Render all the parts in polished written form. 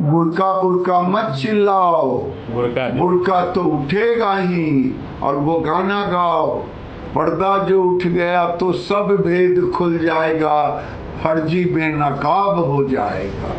बुरका बुरका मत चिल्लाओ, बुरका तो उठेगा ही। और वो गाना गाओ, पर्दा जो उठ गया तो सब भेद खुल जाएगा, फर्जी बेनकाब हो जाएगा।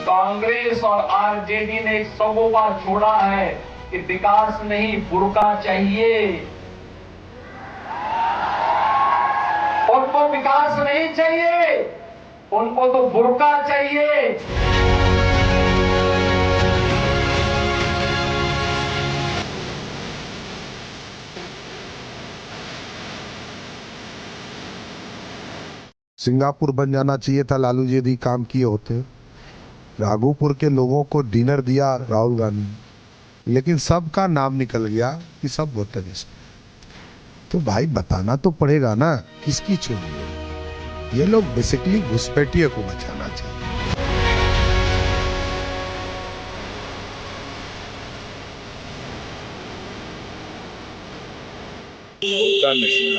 कांग्रेस और आरजेडी ने सबों बार छोड़ा है कि विकास नहीं बुरका चाहिए। उनको विकास नहीं चाहिए, उनको तो बुरका चाहिए। सिंगापुर बन जाना चाहिए था लालू जी यदि काम किए होते। राघोपुर के लोगों को डिनर दिया राहुल गांधी, लेकिन सबका नाम निकल गया कि सब वोटर लिस्ट। तो भाई बताना तो पड़ेगा ना किसकी चोरी है। ये लोग बेसिकली घुसपैठियों को बचाना चाहिए।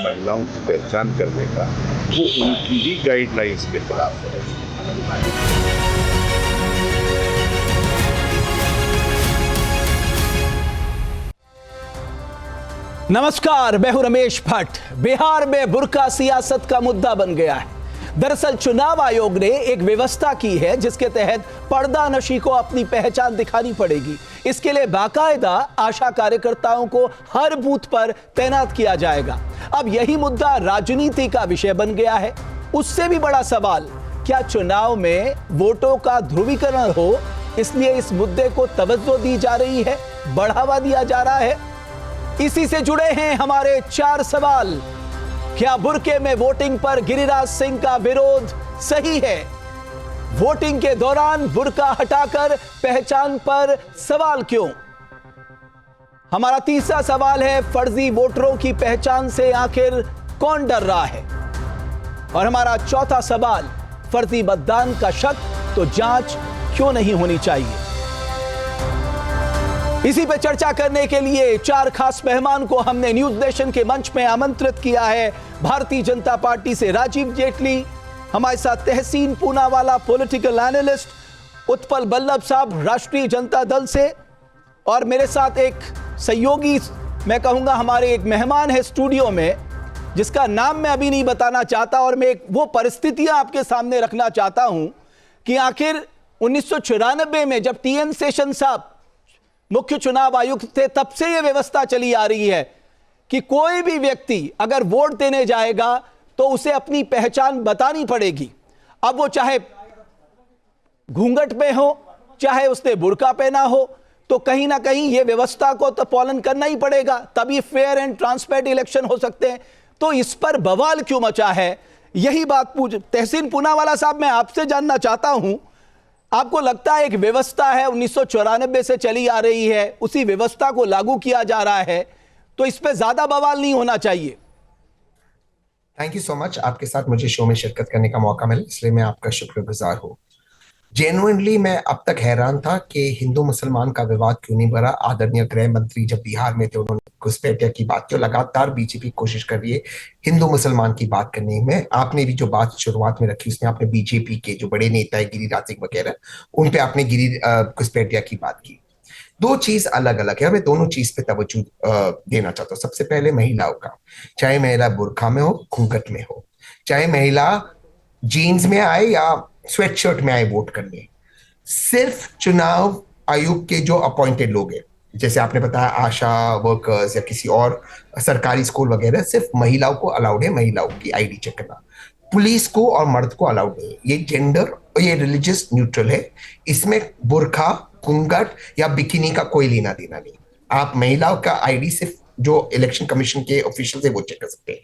महिलाओं की पहचान करने का वो उनकी ही गाइडलाइंस के खिलाफ है। नमस्कार, मैं हूं रमेश भट्ट। बिहार में बुर्का सियासत का मुद्दा बन गया है। दरअसल चुनाव आयोग ने एक व्यवस्था की है जिसके तहत पर्दा नशी को अपनी पहचान दिखानी पड़ेगी। इसके लिए बाकायदा आशा कार्यकर्ताओं को हर बूथ पर तैनात किया जाएगा। अब यही मुद्दा राजनीति का विषय बन गया है। उससे भी बड़ा सवाल, क्या चुनाव में वोटों का ध्रुवीकरण हो, इसलिए इस मुद्दे को तवज्जो दी जा रही है, बढ़ावा दिया जा रहा है। इसी से जुड़े हैं हमारे 4 सवाल। क्या बुर्के में वोटिंग पर गिरिराज सिंह का विरोध सही है? वोटिंग के दौरान बुर्का हटाकर पहचान पर सवाल क्यों? हमारा तीसरा सवाल है, फर्जी वोटरों की पहचान से आखिर कौन डर रहा है? और हमारा चौथा सवाल, फर्जी मतदान का शक तो जांच क्यों नहीं होनी चाहिए? इसी पे चर्चा करने के लिए 4 खास मेहमान को हमने न्यूज नेशन के मंच में आमंत्रित किया है। भारतीय जनता पार्टी से राजीव जेटली, हमारे साथ तहसीन पूनावाला पॉलिटिकल एनालिस्ट, उत्पल बल्लभ साहब राष्ट्रीय जनता दल से, और मेरे साथ एक सहयोगी, मैं कहूंगा हमारे एक मेहमान है स्टूडियो में जिसका नाम मैं अभी नहीं बताना चाहता, और मैं वो परिस्थितियां आपके सामने रखना चाहता हूं कि आखिर 1994 में जब टीएन शेषन साहब मुख्य चुनाव आयुक्त थे, तब से यह व्यवस्था चली आ रही है कि कोई भी व्यक्ति अगर वोट देने जाएगा तो उसे अपनी पहचान बतानी पड़ेगी। अब वो चाहे घूंघट में हो, चाहे उसने बुर्का पहना हो, तो कहीं ना कहीं ये व्यवस्था को तो पालन करना ही पड़ेगा, तभी फेयर एंड ट्रांसपेरेंट इलेक्शन हो सकते हैं। तो इस पर बवाल क्यों मचा है, यही बात पूछ तहसीन पूनावाला साहब मैं आपसे जानना चाहता हूं। आपको लगता है एक व्यवस्था है 1994 से चली आ रही है, उसी व्यवस्था को लागू किया जा रहा है, तो इस पे ज्यादा बवाल नहीं होना चाहिए? थैंक यू सो मच, आपके साथ मुझे शो में शिरकत करने का मौका मिला, इसलिए मैं आपका शुक्रगुजार हूँ। जेन्युइनली मैं अब तक हैरान था कि हिंदू मुसलमान का विवाद क्यों नहीं बढ़ा। आदरणीय गृह मंत्री जब बिहार में थे, उन्होंने घुसपैठिया की बात की। लगातार बीजेपी कोशिश कर रही है हिंदू मुसलमान की बात करने में। आपने भी जो बात शुरुआत में रखी, उसमें आपने बीजेपी के जो बड़े नेता है गिरिराज सिंह वगैरह, उन पे आपने घुसपैठिया की बात की। 2 चीज अलग अलग है, मैं दोनों चीज पे तवज्जो देना चाहता हूँ। सबसे पहले महिलाओं का, चाहे महिला बुर्का में हो, घूंघट में हो, चाहे महिला जीन्स में आए या स्वेटशर्ट में आए वोट करने, सिर्फ चुनाव आयोग के जो अपॉइंटेड लोग हैं, जैसे आपने बताया आशा वर्कर्स या किसी और सरकारी स्कूल वगैरह, सिर्फ महिलाओं को अलाउड है महिलाओं की आईडी चेक करना। पुलिस को और मर्द को अलाउड नहीं है। ये जेंडर और ये रिलीजियस न्यूट्रल है, इसमें बुर्का, घूंघट या बिकिनी का कोई लेना देना नहीं। आप महिलाओं का आईडी सिर्फ जो इलेक्शन कमीशन के ऑफिशियल है वो चेक कर सकते हैं।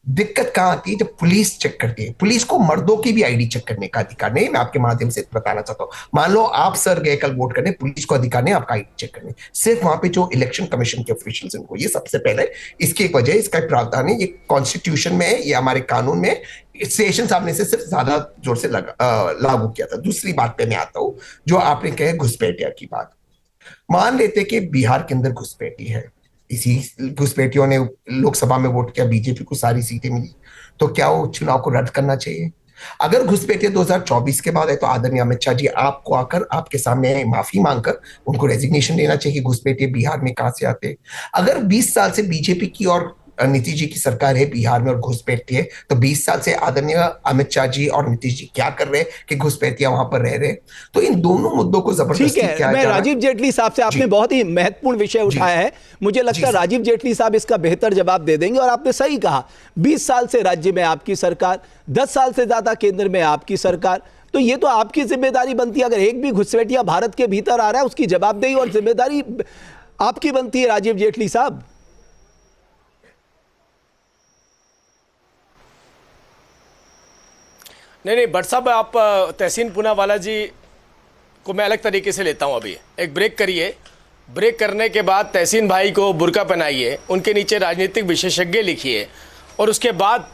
दिक्कत कहाँ आती है? जब पुलिस चेक करती है। पुलिस को मर्दों की भी आईडी चेक करने का अधिकार नहीं। मैं आपके माध्यम से बताना चाहता हूँ, मान लो आप सर गए कल वोट करने, पुलिस को अधिकार नहीं आपका आईडी चेक करने। सिर्फ वहां पे जो इलेक्शन कमीशन के ऑफिशियल्स उनको, ये सबसे पहले इसकी एक वजह, इसका प्रावधान है, ये कॉन्स्टिट्यूशन में है, ये हमारे कानून में, सेशन साहब ने से सिर्फ ज्यादा जोर से लागू किया था। दूसरी बात पे मैं आता हूँ, जो आपने कहे घुसपैठिया की बात। मान लेते कि बिहार के अंदर घुसपैठी है, इसी घुसपैठियों ने लोकसभा में वोट किया, बीजेपी को सारी सीटें मिली, तो क्या वो चुनाव को रद्द करना चाहिए? अगर घुसपैठिया 2024 के बाद है तो आदरणीय अमित शाह जी आपको आकर आपके सामने माफी मांगकर उनको रेजिग्नेशन देना चाहिए। घुसपैठिया बिहार में कहां से आते? अगर 20 साल से बीजेपी की और नीतीश जी की सरकार है बिहार में और घुसपैठिए, तो 20 साल से आदरणीय अमित शाह जी और नीतीश जी क्या कर रहे हैं कि घुसपैठिया वहां पर रह रहे? तो इन दोनों मुद्दों को जबरदस्ती ठीक है। मैं राजीव जेटली साहब से, आपने बहुत ही महत्वपूर्ण विषय उठाया है, मुझे लगता है राजीव जेटली साहब इसका बेहतर जवाब दे देंगे। और आपने सही कहा, 20 साल से राज्य में आपकी सरकार, 10 साल से ज्यादा केंद्र में आपकी सरकार, तो ये तो आपकी जिम्मेदारी बनती है। अगर एक भी घुसपैठिया भारत के भीतर आ रहा है, उसकी जवाबदेही और जिम्मेदारी आपकी बनती है राजीव जेटली साहब। नहीं भट्ट साहब, आप तहसीन पूनावाला जी को मैं अलग तरीके से लेता हूं। अभी एक ब्रेक करिए, ब्रेक करने के बाद तहसीन भाई को बुर्का पहनाइए, उनके नीचे राजनीतिक विशेषज्ञ लिखिए, और उसके बाद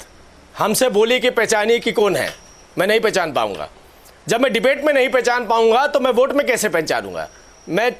हमसे बोलिए कि पहचानिए कि कौन है। मैं नहीं पहचान पाऊंगा। जब मैं डिबेट में नहीं पहचान पाऊंगा तो मैं वोट में कैसे पहचानूंगा? मैं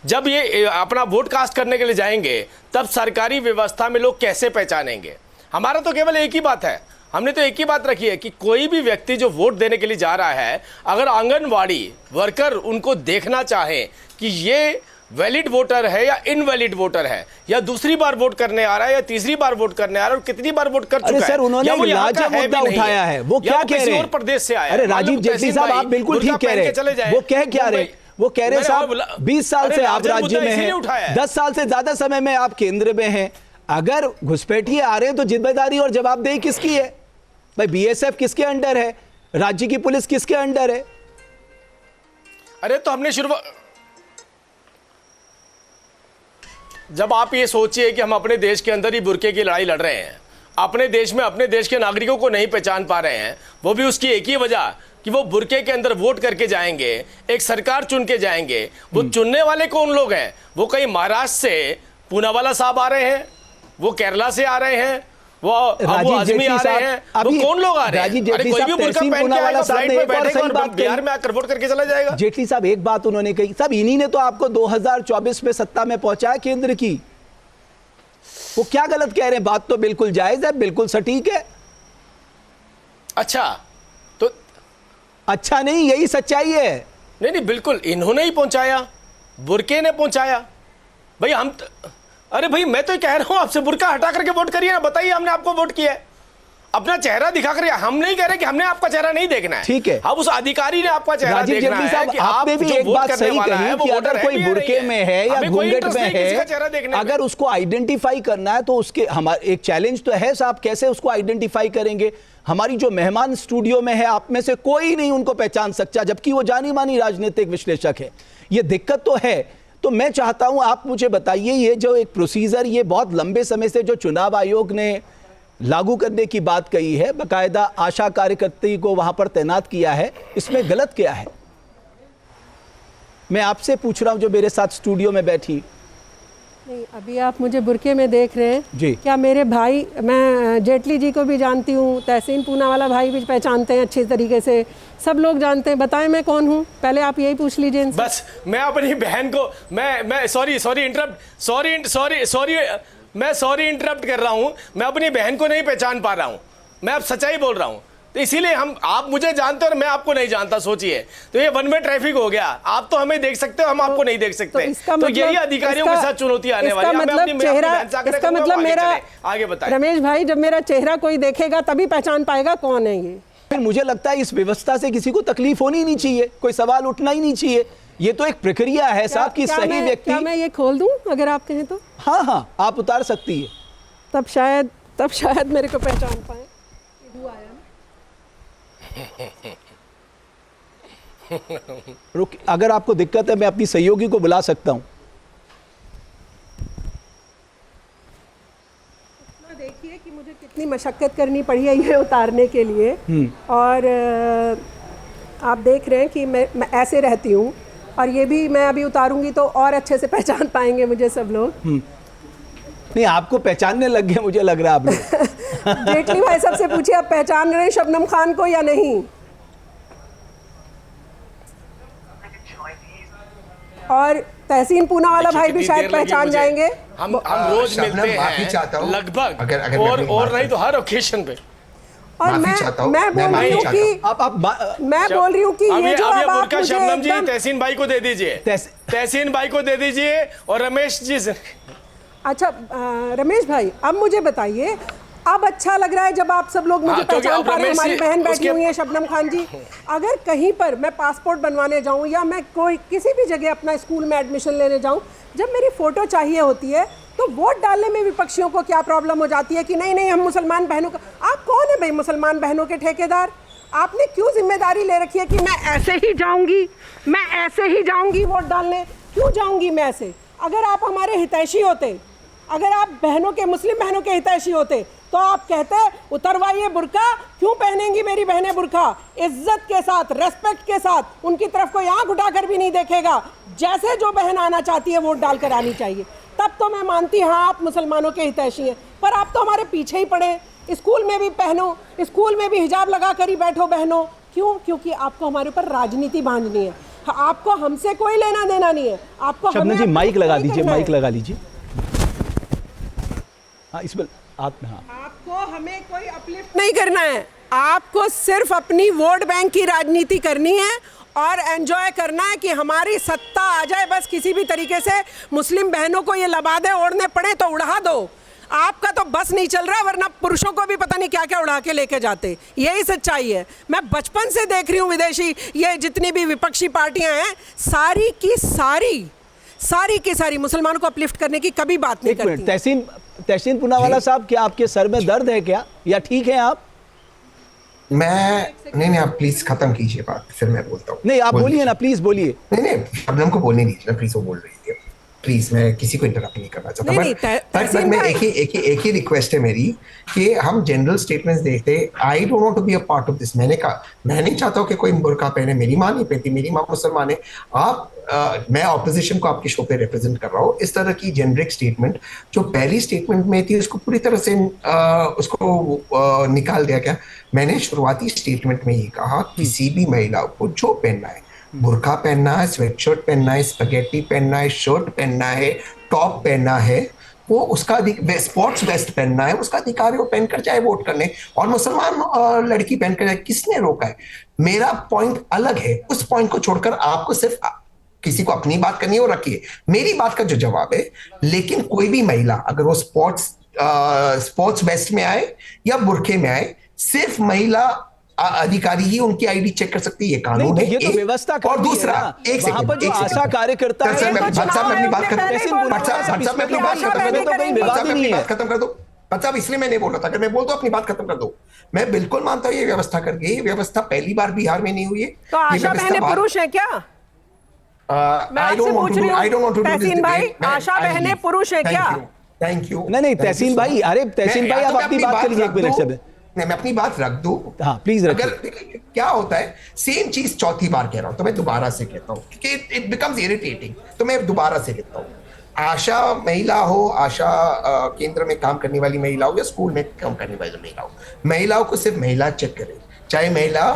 जब ये अपना वोट कास्ट करने के लिए जाएंगे तब सरकारी व्यवस्था में लोग कैसे पहचानेंगे? हमारा तो केवल एक ही बात है, हमने तो एक ही बात रखी है कि कोई भी व्यक्ति जो वोट देने के लिए जा रहा है, अगर आंगनवाड़ी वर्कर उनको देखना चाहे कि ये वैलिड वोटर है या इनवैलिड वोटर है, या दूसरी बार वोट करने आ रहा है या तीसरी बार वोट करने आ रहा है, और कितनी बार वोट कर चुका है, सर उन्होंने या वो यहाँ का है मुद्दा भी नहीं उठाया है, वो क्या कह रहे हैं? प्रदेश से आया। अरे राजीव जेटली साहब, आप बिल्कुल ठीक कह रहे हैं। वो कह क्या रहे? वो कह रहे साहब 20 साल से आप राज्य में हैं, 10 साल से ज्यादा समय में आप केंद्र में हैं, अगर घुसपैठिए आ रहे हैं तो जिम्मेदारी और जवाबदेही किसकी है भाई? बीएसएफ किसके अंडर है? राज्य की पुलिस किसके अंडर है? अरे तो हमने जब आप ये सोचिए कि हम अपने देश के अंदर ही बुर्के की लड़ाई लड़ रहे हैं, अपने देश में अपने देश के नागरिकों को नहीं पहचान पा रहे हैं, वो भी उसकी एक ही वजह कि वो बुर्के के अंदर वोट करके जाएंगे, एक सरकार चुन के जाएंगे। वो चुनने वाले कौन लोग हैं? वो कहीं महाराष्ट्र से पूनावाला साहब आ रहे हैं, वो केरला से आ रहे हैं, वो आजमी आ रहे हैं, वो कौन लोग आ रहे हैं? अरे कोई भी बुर्का पहन के आएगा, फ्लाइट में बैठेगा और बिहार में आकर वोट करके चला जाएगा। जेटली साहब एक बात उन्होंने कही, साहब इन्हीं ने तो आपको 2024 में सत्ता में पहुंचाया केंद्र की। वो क्या गलत कह रहे हैं? बात तो बिल्कुल जायज है, बिल्कुल सटीक है। अच्छा तो अच्छा नहीं, यही सच्चाई है। नहीं बिल्कुल इन्होंने ही पहुंचाया, बुर्के ने पहुंचाया भाई। हम अरे भाई मैं तो कह रहा हूं आपसे, बुर्का हटा करके वोट करिए ना, बताइए हमने आपको वोट किया है, अपना चेहरा दिखा कर। हम नहीं कह रहे कि हमने आपका चेहरा नहीं देखना है, ठीक है, अब उस अधिकारी ने आपका चेहरा देखना है कि आपने भी एक बात सही कही कि अगर कोई बुर्के में है या घूंघट में है, अगर उसको आइडेंटिफाई करना है तो उसके हमारे एक चैलेंज तो है साहब, कैसे उसको आइडेंटिफाई करेंगे? हमारी जो मेहमान स्टूडियो में है, आप में से कोई नहीं उनको पहचान सकता, जबकि वो जानी मानी राजनीतिक विश्लेषक है। ये दिक्कत तो है। तो मैं चाहता हूं आप मुझे बताइए, ये जो एक प्रोसीजर, ये बहुत लंबे समय से जो चुनाव आयोग ने लागू करने की बात कही है, बाकायदा आशा कार्यकर्ती को वहां पर तैनात किया है, इसमें गलत क्या है? मैं आपसे पूछ रहा हूं जो मेरे साथ स्टूडियो में बैठी। नहीं, अभी आप मुझे बुर्के में देख रहे हैं जी। क्या मेरे भाई, मैं जेटली जी को भी जानती हूँ, तहसीन पूनावाला भाई भी पहचानते हैं अच्छे तरीके से, सब लोग जानते हैं। बताएं मैं कौन हूँ, पहले आप यही पूछ लीजिए इनसे। बस मैं अपनी बहन को मैं सॉरी इंटरप्ट कर रहा हूँ। मैं अपनी बहन को नहीं पहचान पा रहा हूँ, मैं अब सच्चाई बोल रहा हूँ। तो इसीलिए आप मुझे जानते हो और मैं आपको नहीं जानता, सोचिए। तो ये वन वे ट्रैफिक हो गया, आप तो हमें देख सकते हो, हम आपको नहीं देख सकते। तो यही अधिकारियों के साथ चुनौती आने वाली है। इसका मतलब मेरा, आगे बताएं रमेश भाई, जब मेरा चेहरा कोई देखेगा तभी पहचान पाएगा कौन है ये। फिर मुझे लगता है इस व्यवस्था से किसी को तकलीफ होनी नहीं चाहिए, कोई सवाल उठना ही नहीं चाहिए। ये तो एक प्रक्रिया है साहब कि सही व्यक्ति। क्या मैं ये खोल दूं अगर आप कहें तो? हाँ, आप उतार सकती है। तब शायद मेरे को पहचान पाए। रुक, अगर आपको दिक्कत है मैं अपनी सहयोगी को बुला सकता हूं। देखिए कि मुझे कितनी मशक्कत करनी पड़ी है ये उतारने के लिए। और आप देख रहे हैं कि मैं ऐसे रहती हूँ, और ये भी मैं अभी उतारूंगी तो और अच्छे से पहचान पाएंगे मुझे सब लोग। नहीं, आपको पहचानने लग गए मुझे लग रहा है आप लोग। जेटली भाई साहब से पूछिए, आप पहचान रहे हैं शबनम खान को या नहीं? और तहसीन पूनावाला भाई भी शायद पहचान जाएंगे। हम रोज मिलते माफी हैं चाहता हूं लगभग, अगर और नहीं तो हर ओकेशन पे। और मैं बोल रही हूँ कि मैं बोल रही हूँ कि ये जो अब आप मुझे शबनम जी एकदम तहसीन भाई को दे दीजिए, तहसीन भाई को दे दीजिए, और रमेश जी से। अच्छा रमेश भाई, अब मुझे बताइए, अब अच्छा लग रहा है जब आप सब लोग मुझे पहचान पा रहे हैं। हमारी बहन बैठी हुई है शबनम खान जी। अगर कहीं पर मैं पासपोर्ट बनवाने जाऊं या मैं कोई किसी भी जगह अपना स्कूल में एडमिशन लेने जाऊं, जब मेरी फोटो चाहिए होती है तो वोट डालने में विपक्षियों को क्या प्रॉब्लम हो जाती है कि नहीं नहीं हम मुसलमान बहनों का। आप कौन है भाई मुसलमान बहनों के ठेकेदार? आपने क्यों जिम्मेदारी ले रखी है कि मैं ऐसे ही जाऊंगी वोट डालने? क्यों जाऊंगी मैं ऐसे? अगर आप हमारे हितैषी होते, अगर आप बहनों के, मुस्लिम बहनों के हितैषी होते, तो आप कहते उतरवाइए बुर्का। क्यों पहनेंगी मेरी बहनें बुर्का? इज्जत के साथ, रेस्पेक्ट के साथ, उनकी तरफ कोई आंख उठाकर भी नहीं देखेगा। जैसे जो बहन आना चाहती है वोट डालकर आनी चाहिए, तब तो मैं मानती हाँ आप मुसलमानों के हितैषी हैं। पर आप तो हमारे पीछे ही पड़े। स्कूल में भी पहनो, स्कूल में भी हिजाब लगा कर ही बैठो बहनों। क्यों? क्योंकि आपको हमारे ऊपर राजनीति बांधनी है। आपको हमसे कोई लेना देना नहीं है। आपको शबनम जी माइक लगा दीजिए, माइक लगा लीजिए। हाँ, इस पर आपको हमें कोई अपलिफ्ट नहीं करना है। आपको सिर्फ अपनी वोट बैंक की राजनीति करनी है और एंजॉय करना है कि हमारी सत्ता आ जाए। बस किसी भी तरीके से मुस्लिम बहनों को ये लबादे ओढ़ने पड़े तो उड़ा दो। आपका तो बस नहीं चल रहा, वरना पुरुषों को भी पता नहीं क्या क्या उड़ा के लेके जाते। यही सच्चाई है। मैं बचपन से देख रही हूँ विदेशी, ये जितनी भी विपक्षी पार्टियां हैं, सारी की सारी मुसलमानों को अपलिफ्ट करने की कभी बात नहीं करती। तहसीन पूनावाला साहब, क्या आपके सर में दर्द है क्या, या ठीक है आप? नहीं, आप प्लीज खत्म कीजिए बात, फिर मैं बोलता हूँ। नहीं, आप बोलिए ना, प्लीज बोलिए। नहीं, शबनम को बोलने दीजिए ना, प्लीज वो बोल रही थी। प्लीज, मैं किसी को इंटरप्ट नहीं करना चाहता। पर मैं एक ही रिक्वेस्ट है मेरी कि हम जनरल स्टेटमेंट्स देखते। I don't want to be a part of this. मैंने कहा मैं नहीं चाहता हूँ कि कोई बुर्का पहने। मेरी माँ नहीं पहनती, मेरी माँ मुसलमान है। मैं ऑपोजिशन को आपके शो पे रिप्रेजेंट कर रहा हूँ। इस तरह की जेनरिक स्टेटमेंट जो पहली स्टेटमेंट में थी, उसको पूरी तरह से उसको निकाल दिया गया। मैंने शुरुआती स्टेटमेंट में ये कहा, किसी भी महिला को जो पहनना है, बुर्का पहनना है, स्वेटशर्ट पहनना है, स्पगेटी पहनना है, शर्ट पहनना है, टॉप पहनना है, वो उसका स्पोर्ट्स वेस्ट पहनना है, उसका अधिकार है, वो पहनकर जाए वोट करने। और मुसलमान लड़की पहनकर जाए, किसने रोका है? मेरा पॉइंट अलग है। उस पॉइंट को छोड़कर आपको सिर्फ किसी को अपनी बात करनी हो, रखिए। मेरी बात का जो जवाब है, लेकिन कोई भी महिला अगर वो स्पोर्ट्स वेस्ट में आए या बुरखे में आए, सिर्फ महिला अधिकारी ही उनकी आईडी चेक कर सकती है। ये कानून है। ये तो व्यवस्था। और दूसरा, एक सेकंड, जो आशा कार्यकर्ता है, मैं अपनी बात खत्म कर दो। मतलब इसलिए मैं नहीं बोल रहा था, अगर मैं बोलता हूँ अपनी बात खत्म कर दो। मैं बिल्कुल मानता हूँ ये व्यवस्था कर गई। ये व्यवस्था पहली बार बिहार में नहीं हुई है। तो आशा बहनें पुरुष है क्या? मैं आपसे पूछ रही हूँ तहसीन भाई, आशा बहनें पुरुष है क्या? Thank you. नहीं तहसीन भाई, अरे तहसीन भाई आप अपनी बात करिए, एक मिनट से। मैं अपनी बात रख दूं। हाँ प्लीज रखिए। अगर क्या होता है, सेम चीज चौथी बार कह रहा हूं, तो मैं दोबारा से कहता हूं क्योंकि इट बिकम्स इरिटेटिंग, तो मैं दोबारा से कहता हूं। आशा महिला हो, आशा केंद्र में काम करने वाली महिला हो या स्कूल में काम करने वाली महिला हो, महिलाओं को सिर्फ महिला चेक करे। चाहे महिला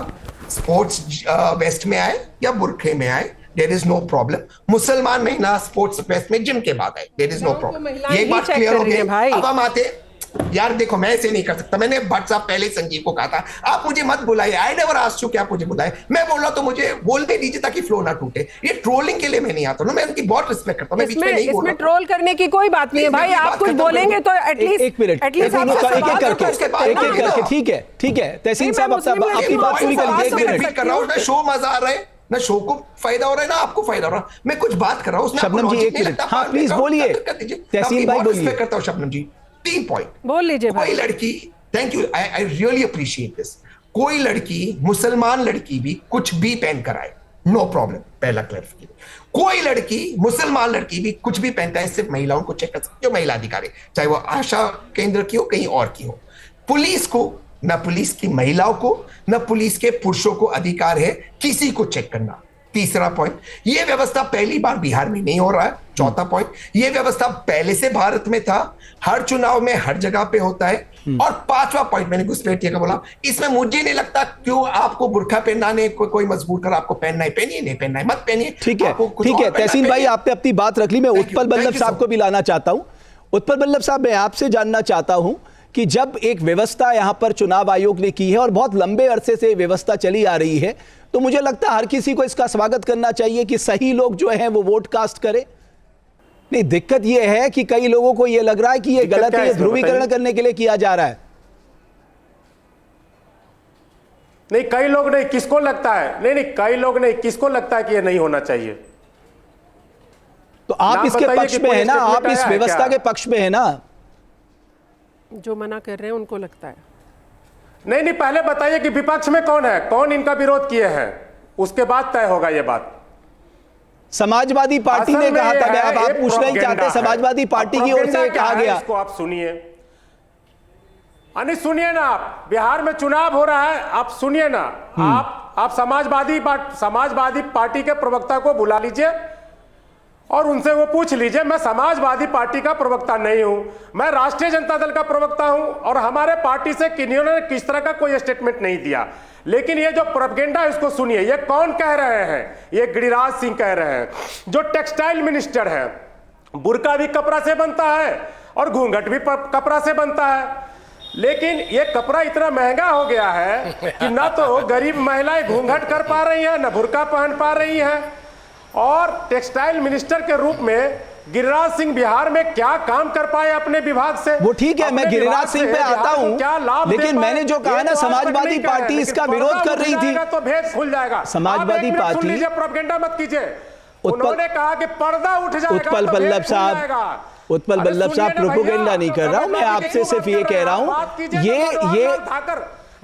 स्पोर्ट्स वेस्ट में आए या बुरखे में आए, देयर इज नो प्रॉब्लम। मुसलमान महिला स्पोर्ट्स वेस्ट में जिम के बाद आए, देयर इज नो प्रॉब्लम। ये बात क्लियर हो गई। अब हम आते, यार देखो, मैं ऐसे नहीं कर सकता। मैंने भट्ट साहब पहले संजीव को कहा था, आप मुझे मत बुलाइए। आई नेवर आस्क्ड यू कि आप मुझे बुलाए। मैं बोल रहा तो मुझे बोलने दीजिए ताकि फ्लो ना टूटे। ये ट्रोलिंग के लिए मैं नहीं आता हूं। मैं उनकी बहुत रिस्पेक्ट करता हूं। मैं बीच में नहीं बोल रहा। इसमें ट्रोल करने की कोई बात नहीं है भाई। आप कुछ बोलेंगे तो एटलीस्ट एक मिनट, एक एक करके। ठीक है तहसीन साहब, आपकी बात पूरी करिए। कर रहा हूं, ना शो मजा आ रहा है, ना शो को फायदा हो रहा है, ना आपको फायदा हो रहा है। मैं कुछ बात कर रहा हूं। शबनम जी एक मिनट, हाँ प्लीज बोलिए। तहसीन भाई बोलिए। करता हूं शबनम जी, 3 पॉइंट बोल लीजिए भाई। कोई लड़की, thank you, I really appreciate this. कोई लड़की, मुसलमान लड़की भी कुछ भी पहन कर आए, नो प्रॉब्लम। पहला क्लैरिफिकेशन, कोई लड़की, मुसलमान लड़की भी कुछ भी पहनता है, सिर्फ महिलाओं को चेक कर सकती है, महिला अधिकारी, चाहे वो आशा केंद्र की हो, कहीं और की हो। पुलिस को, ना पुलिस की महिलाओं को, ना पुलिस के पुरुषों को अधिकार है किसी को चेक करना। तीसरा पॉइंट, यह व्यवस्था पहली बार बिहार में नहीं हो रहा है। चौथा पॉइंट, यह व्यवस्था पहले से भारत में था, हर चुनाव में हर जगह पे होता है। और पांचवा पॉइंट, मैंने घुसपैठिया का बोला, इसमें मुझे नहीं लगता क्यों आपको बुर्का पहनाने कोई मजबूर कर, आपको पहनना है पहनिए, नहीं पहनना है मत पहनिए। ठीक है, ठीक है तहसीन भाई, आपने अपनी बात रख ली। मैं उत्पल बल्लभ साहब को भी लाना चाहता हूं। उत्पल बल्लभ साहब, मैं आपसे जानना चाहता हूं कि जब एक व्यवस्था यहां पर चुनाव आयोग ने की है और बहुत लंबे अरसे से व्यवस्था चली आ रही है, तो मुझे लगता है हर किसी को इसका स्वागत करना चाहिए कि सही लोग जो हैं वो वोट कास्ट करें। नहीं, दिक्कत यह है कि कई लोगों को यह लग रहा है कि यह गलत है, ध्रुवीकरण करने के लिए किया जा रहा है। नहीं, कई लोग नहीं, किसको लगता है? नहीं, कई लोग नहीं, किसको लगता है कि यह नहीं होना चाहिए? तो आप इसके पक्ष में है ना, आप इस व्यवस्था के पक्ष में है ना? जो मना कर रहे हैं उनको लगता है। नहीं, पहले बताइए कि विपक्ष में कौन है, कौन इनका विरोध किए हैं, उसके बाद तय होगा यह बात। समाजवादी पार्टी ने कहा था, मैं अब आप पूछना ही चाहते, समाजवादी पार्टी की ओर से कहा गया। इसको आप सुनिए, सुनिए ना, आप बिहार में चुनाव हो रहा है, आप सुनिए ना। आप समाजवादी पार्टी के प्रवक्ता को बुला लीजिए और उनसे वो पूछ लीजिए। मैं समाजवादी पार्टी का प्रवक्ता नहीं हूं, मैं राष्ट्रीय जनता दल का प्रवक्ता हूं और हमारे पार्टी से किन्होंने किस तरह का कोई स्टेटमेंट नहीं दिया। लेकिन ये जो प्रोपेगेंडा है इसको सुनिए, ये कौन कह रहे हैं? ये गिरिराज सिंह कह रहे हैं, जो टेक्सटाइल मिनिस्टर है। बुर्का भी कपड़ा से बनता है और घूंघट भी कपड़ा से बनता है, लेकिन ये कपड़ा इतना महंगा हो गया है कि ना तो गरीब महिलाएं घूंघट कर पा रही हैं, ना बुर्का पहन पा रही हैं। और टेक्सटाइल मिनिस्टर के रूप में गिरिराज सिंह बिहार में क्या काम कर पाए अपने विभाग से? वो ठीक है, मैं गिरिराज सिंह पे आता हूं, लेकिन मैंने जो कहा ना, समाजवादी पार्टी इसका विरोध कर रही थी, तो भेद खुल जाएगा। समाजवादी पार्टी, सुन लीजिए, प्रोपेगेंडा मत कीजिए। उन्होंने कहा कि पर्दा उठ जाएगा। उत्पल बल्लभ साहब, उत्पल बल्लभ साहब, प्रोपेगेंडा नहीं कर रहा हूं मैं, आपसे सिर्फ ये कह रहा हूं, ये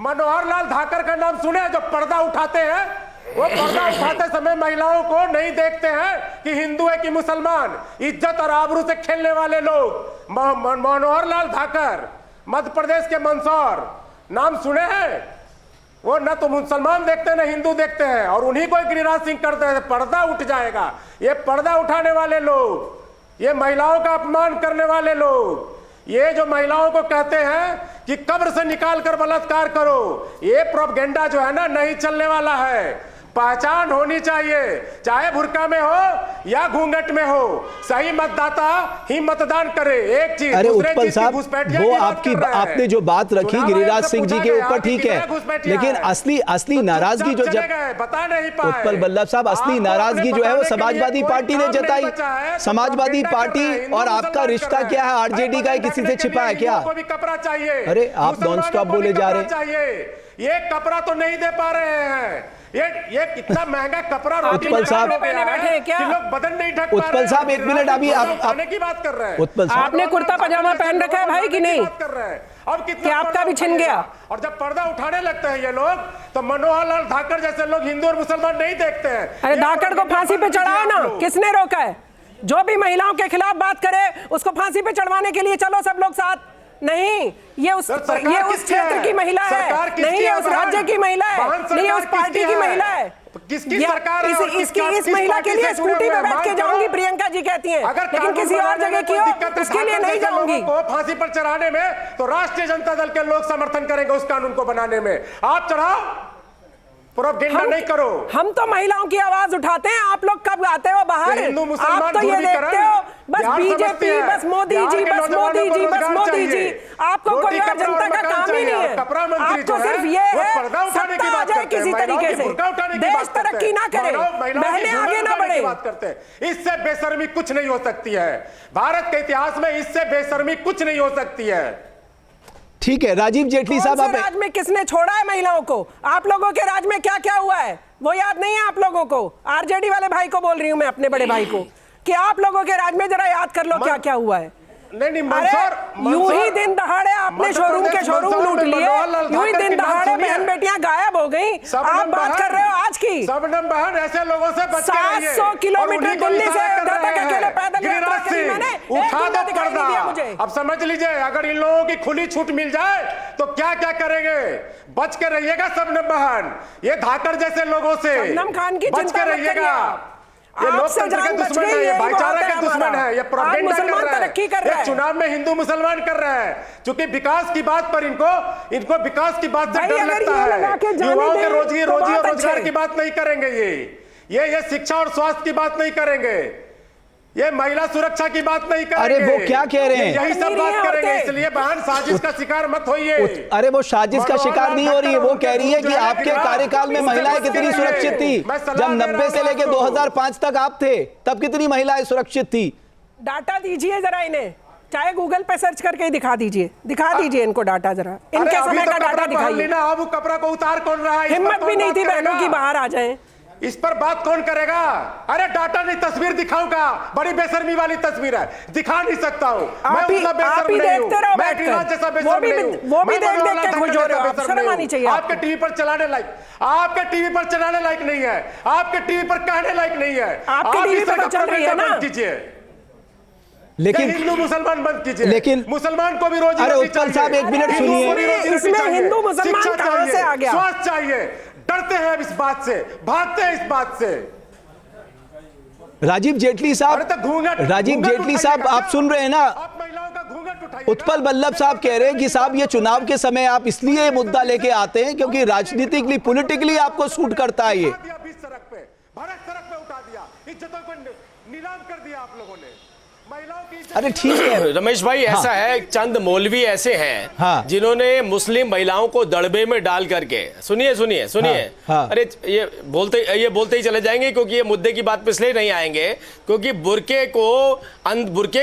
मनोहर लाल धाकर का नाम सुने, जो पर्दा उठाते हैं। वो पर्दा उठाते समय महिलाओं को नहीं देखते हैं कि हिंदू है कि मुसलमान, इज्जत और आबरू से खेलने वाले लोग। मनोहर लाल धाकर, मध्य प्रदेश के मंदसौर, नाम सुने हैं? वो न तो मुसलमान देखते हैं, न हिंदू देखते हैं, और उन्हीं को गिरिराज सिंह करते हैं। पर्दा उठ जाएगा। ये पर्दा उठाने वाले लोग, ये महिलाओं का अपमान करने वाले लोग, ये जो महिलाओं को कहते हैं कि कब्र से निकाल कर बलात्कार करो, ये प्रोपेगेंडा जो है ना, नहीं चलने वाला है। पहचान होनी चाहिए, चाहे बुर्का में हो या घूंघट में हो, सही मतदाता ही मतदान करे। एक चीज, अरे उत्पल साहब, वो आपने जो बात रखी गिरिराज सिंह जी के ऊपर, ठीक है, लेकिन असली नाराजगी जो बता नहीं पाए, उत्पल बल्लभ साहब, असली नाराजगी जो है वो समाजवादी पार्टी ने जताई। समाजवादी पार्टी और आपका रिश्ता क्या है? आरजेडी का किसी से छिपा है क्या? कपड़ा चाहिए। अरे आप नॉन स्टॉप बोले जा रहे हैं। ये कपड़ा तो नहीं दे पा रहे हैं। ये कितना महंगा कपड़ा उत्पल साहब बैठे क्या? लोग बदन नहीं ढक पा रहे हैं। उत्पल साहब, एक मिनट, अभी आप खाने की बात कर रहे हैं। उत्पल साहब, आपने कुर्ता पजामा पहन रखा है भाई कि नहीं? कर रहे हैं। अब कितना आपका भी छिन गया? और जब पर्दा उठाने लगते हैं ये लोग, तो मनोहर लाल धाकर जैसे लोग हिंदू और मुसलमान नहीं देखते हैं। अरे धाकर को फांसी पे चढ़ाओ ना, किसने रोका है? जो भी महिलाओं के खिलाफ बात करे उसको फांसी पे चढ़वाने के लिए चलो सब लोग साथ। नहीं, ये उस क्षेत्र की महिला है, नहीं ये उस राज्य की महिला है, नहीं ये उस पार्टी की महिला है। किसकी सरकार है? इस महिला के लिए स्कूटी पे बैठ के जाऊंगी, प्रियंका जी कहती हैं, लेकिन किसी और जगह की हो उसके लिए नहीं जाऊंगी। फांसी पर चढ़ाने में तो राष्ट्रीय जनता दल के लोग समर्थन करेंगे उस कानून को बनाने में। आप चढ़ाओ, प्रोपेगेंडा नहीं करो। हम तो महिलाओं की आवाज उठाते हैं, आप लोग कब आते हो बाहर? आप तो ये देखते हो बस बीजेपी, बस मोदी जी, बस मोदी जी, बस मोदी जी। आपको कोई और जनता का काम ही नहीं है। आपको सिर्फ ये है सत्ता आ जाए किसी तरीके से, देश तरक्की ना करे, बहनें आगे ना बढ़े। बात करते हैं, इससे बेशर्मी कुछ नहीं हो सकती है। भारत के इतिहास में इससे बेशर्मी कुछ नहीं हो सकती है। ठीक है, राजीव जेटली साहब, आप राज में किसने छोड़ा है महिलाओं को? आप लोगों के राज में क्या क्या हुआ है वो याद नहीं है आप लोगों को? आरजेडी वाले भाई को बोल रही हूं मैं, अपने बड़े भाई को, कि आप लोगों के राज में जरा याद कर लो क्या क्या हुआ है। नहीं अरे यूं ही दिन दहाड़े आपने शोरूम के शोरूम लूट लिए, यूं ही दिन दहाड़े बहन बेटियां गायब हो गई। आप बात कर रहे हो आज की? सबनम बहन ऐसे लोगों से बच के रहिए। 700 किलोमीटर दिल्ली से अकेले पैदल यात्रा करी मैंने, उठा दो पर्दा। मुझे अब समझ लीजिए, अगर इन लोगों की खुली छूट मिल जाए तो क्या क्या करेंगे। बच के रहिएगा सबनम बहन, ये धाकड़ जैसे लोगों से सबनम खान की बच के रहिएगा। ये लोकतंत्र के दुश्मन है, ये भाईचारे के दुश्मन है, ये प्रोपेगेंडा कर रहे हैं, ये चुनाव में हिंदू मुसलमान कर रहे हैं। क्योंकि विकास की बात पर इनको विकास की बात से डर लगता है। युवाओं के रोजी और रोजगार की बात नहीं करेंगे, ये शिक्षा और स्वास्थ्य की बात नहीं करेंगे, ये महिला सुरक्षा की बात नहीं करेंगे। अरे वो क्या कह रहे हैं? यही सब बात करेंगे। इसलिए बहन साजिश का शिकार मत होइए। अरे वो साजिश का शिकार नहीं हो रही है, वो कह रही है कि आपके कार्यकाल में महिलाएं कितनी सुरक्षित थी। जब 90 से लेकर 2005 तक आप थे, तब कितनी महिलाएं सुरक्षित थी? डाटा दीजिए जरा इन्हें, चाहे गूगल पे सर्च करके दिखा दीजिए इनको डाटा जरा, इनके समय का डाटा दिखाइए। अब वो कपड़ा को उतार कौन रहा है? हिम्मत भी नहीं थी बहनों की बाहर आ जाएं। इस पर बात कौन करेगा? अरे डाटा नहीं, तस्वीर दिखाऊंगा। बड़ी बेशर्मी वाली तस्वीर है, दिखा नहीं सकता हूं। मैं उतना बेशर्म नहीं हूं, मैं गिरिराज जैसा बेशर्म नहीं हूं। वो भी देख के खुश हो रहे हो, शर्म आनी चाहिए। आपके टीवी पर चलाने लायक, आपके टीवी पर चलाने लायक नहीं है, आपके टीवी पर कहने लायक नहीं है। आपके टीवी पर चल रही है ना। कीजिए, लेकिन हिंदू मुसलमान बंद कीजिए, लेकिन मुसलमान को भी रोजी अरे उत्पल साहब एक मिनट सुनिए, इसमें हिंदू मुसलमान कहां से आ गया? स्वास्थ्य चाहिए, डरते हैं इस बात से, भागते हैं इस बात से। राजीव जेटली साहब आप सुन रहे हैं ना? आप महिलाओं का घूंघट उठाइए। उत्पल बल्लभ साहब कह रहे हैं कि साहब ये चुनाव के समय आप इसलिए ये मुद्दा लेके आते हैं क्योंकि राजनीतिकली पॉलिटिकली आपको सूट करता है। ये बीच सड़क पे, भरत सड़क पे उठा दिया, इज्जतों को नीलाम कर दिया आप लोगों ने, महिलाओं की। अरे ठीक है रमेश भाई, ऐसा है, चंद मौलवी ऐसे हैं जिन्होंने मुस्लिम महिलाओं को दड़बे में डाल करके, सुनिए, अरे ये बोलते ही चले जाएंगे क्योंकि ये मुद्दे की बात पे इसलिए नहीं आएंगे क्योंकि बुरके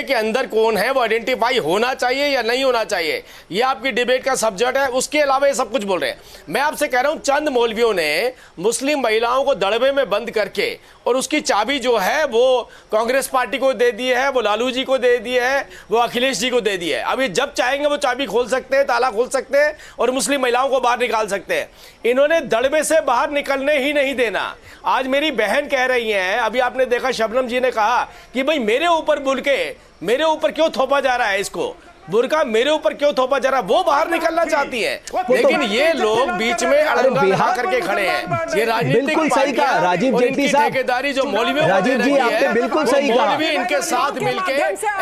के अंदर कौन है वो आइडेंटिफाई होना चाहिए या नहीं होना चाहिए, ये आपकी डिबेट का सब्जेक्ट है। उसके अलावा ये सब कुछ बोल रहे हैं। मैं आपसे कह रहा हूं, चंद मौलवियों ने मुस्लिम महिलाओं को दड़बे में बंद करके और उसकी चाबी जो है वो कांग्रेस पार्टी को दे दी है, वो लालू जी को दे दी है, वो अखिलेश जी को दे दी है। अभी जब चाहेंगे वो चाबी खोल सकते हैं, ताला खोल सकते हैं और मुस्लिम महिलाओं को बाहर निकाल सकते हैं। इन्होंने दड़बे से बाहर निकलने ही नहीं देना। आज मेरी बहन कह रही हैं, अभी आपने देखा शबनम जी ने कहा कि भाई मेरे ऊपर मेरे ऊपर क्यों थोपा जा रहा है, इसको बुर्का मेरे ऊपर क्यों थोपा जा रहा है, वो बाहर निकलना चाहती है। लेकिन ये लोग बीच में अड़ंगा लगा करके खड़े हैं। ये राजनीतिक बिल्कुल सही कहा राजीव जेटली साहब, ठेकेदारी जो मौलवियों राजीव जी आपने बिल्कुल सही कहा। मौलवी इनके साथ मिलके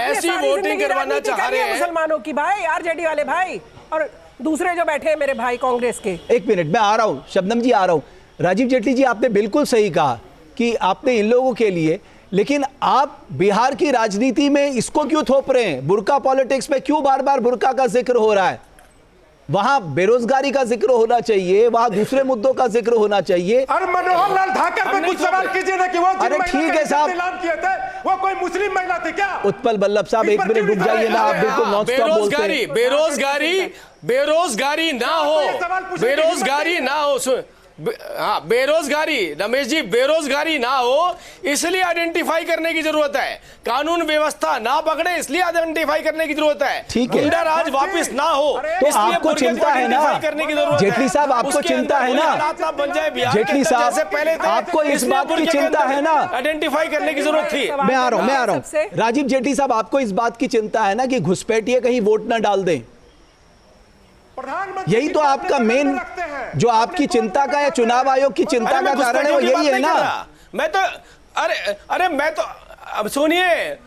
ऐसी वोटिंग करवाना चाह रहे हैं मुसलमानों की। भाई आरजेडी वाले भाई और दूसरे जो बैठे हैं मेरे भाई कांग्रेस के। एक मिनट मैं आ रहा हूं, शबनम जी आ रहा हूं। राजीव जेटली जी आपने बिल्कुल सही कहा कि आपने इन लोगों के लिए, लेकिन आप बिहार की राजनीति में इसको क्यों थोप रहे हैं? बुर्का पॉलिटिक्स में क्यों बार बार बुर्का का जिक्र हो रहा है? वहां बेरोजगारी का जिक्र होना चाहिए, वहां दूसरे मुद्दों का जिक्र होना चाहिए। अरे मनोहर लाल ठाकर पे कुछ सवाल कीजिए ना कि वो अरे ठीक है साहब, किए थे वो कोई मुस्लिम महिला थी क्या? उत्पल बल्लभ साहब एक मिनट रुक जाइए ना, आप बिल्कुल नॉन स्टॉप बोलते हैं। बेरोजगारी ना हो हाँ, बेरोजगारी, रमेश जी बेरोजगारी ना हो इसलिए आइडेंटिफाई करने की जरूरत है। कानून व्यवस्था ना पकड़े इसलिए आइडेंटिफाई करने की जरूरत है। ठीक है, गुंडा राज वापस ना हो तो आपको चिंता है ना जेटली साहब, आपको चिंता है ना जेटली साहब, आपको इस बात की चिंता है ना, आइडेंटिफाई करने की जरूरत थी। मैं आ रहा हूं राजीव जेटली साहब, आपको इस बात की चिंता है ना कि घुसपैठिए कहीं वोट ना डाल दें। यही तो आपका मेन, जो आपकी चिंता का या चुनाव आयोग की चिंता का कारण है वो यही है ना। मैं तो अरे मैं तो अब सुनिए,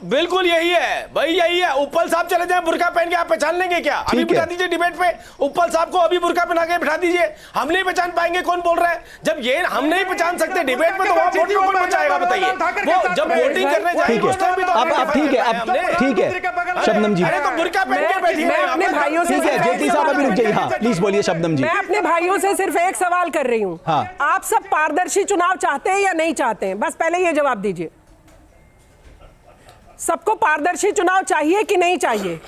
बिल्कुल यही है भाई, यही है। उपल साहब चले जाए बुर्का पहन के, आप पहचान लेंगे क्या? अभी बिठा दीजिए डिबेट पे उपल साहब को, अभी बुर्का पहना के बिठा दीजिए। हम नहीं पहचान पाएंगे कौन बोल रहा है। जब ये हम नहीं पहचान सकते डिबेट पे तो वहां वोटिंग कौन पहुंचाएगा बताइए? वो जब वोटिंग करने जाएंगे उस टाइम भी तो अब ठीक है, अब ठीक है शबनम जी, अरे तो बुर्का पहन के बैठी मैं अपने भाइयों से, ठीक है जेटली साहब अभी रुक जाइए। हाँ प्लीज बोलिए शबनम जी। मैं अपने भाइयों से सिर्फ एक सवाल कर रही हूँ, आप सब पारदर्शी चुनाव चाहते हैं या नहीं चाहते हैं? बस पहले ये जवाब दीजिए। सबको पारदर्शी चुनाव चाहिए कि नहीं चाहिए?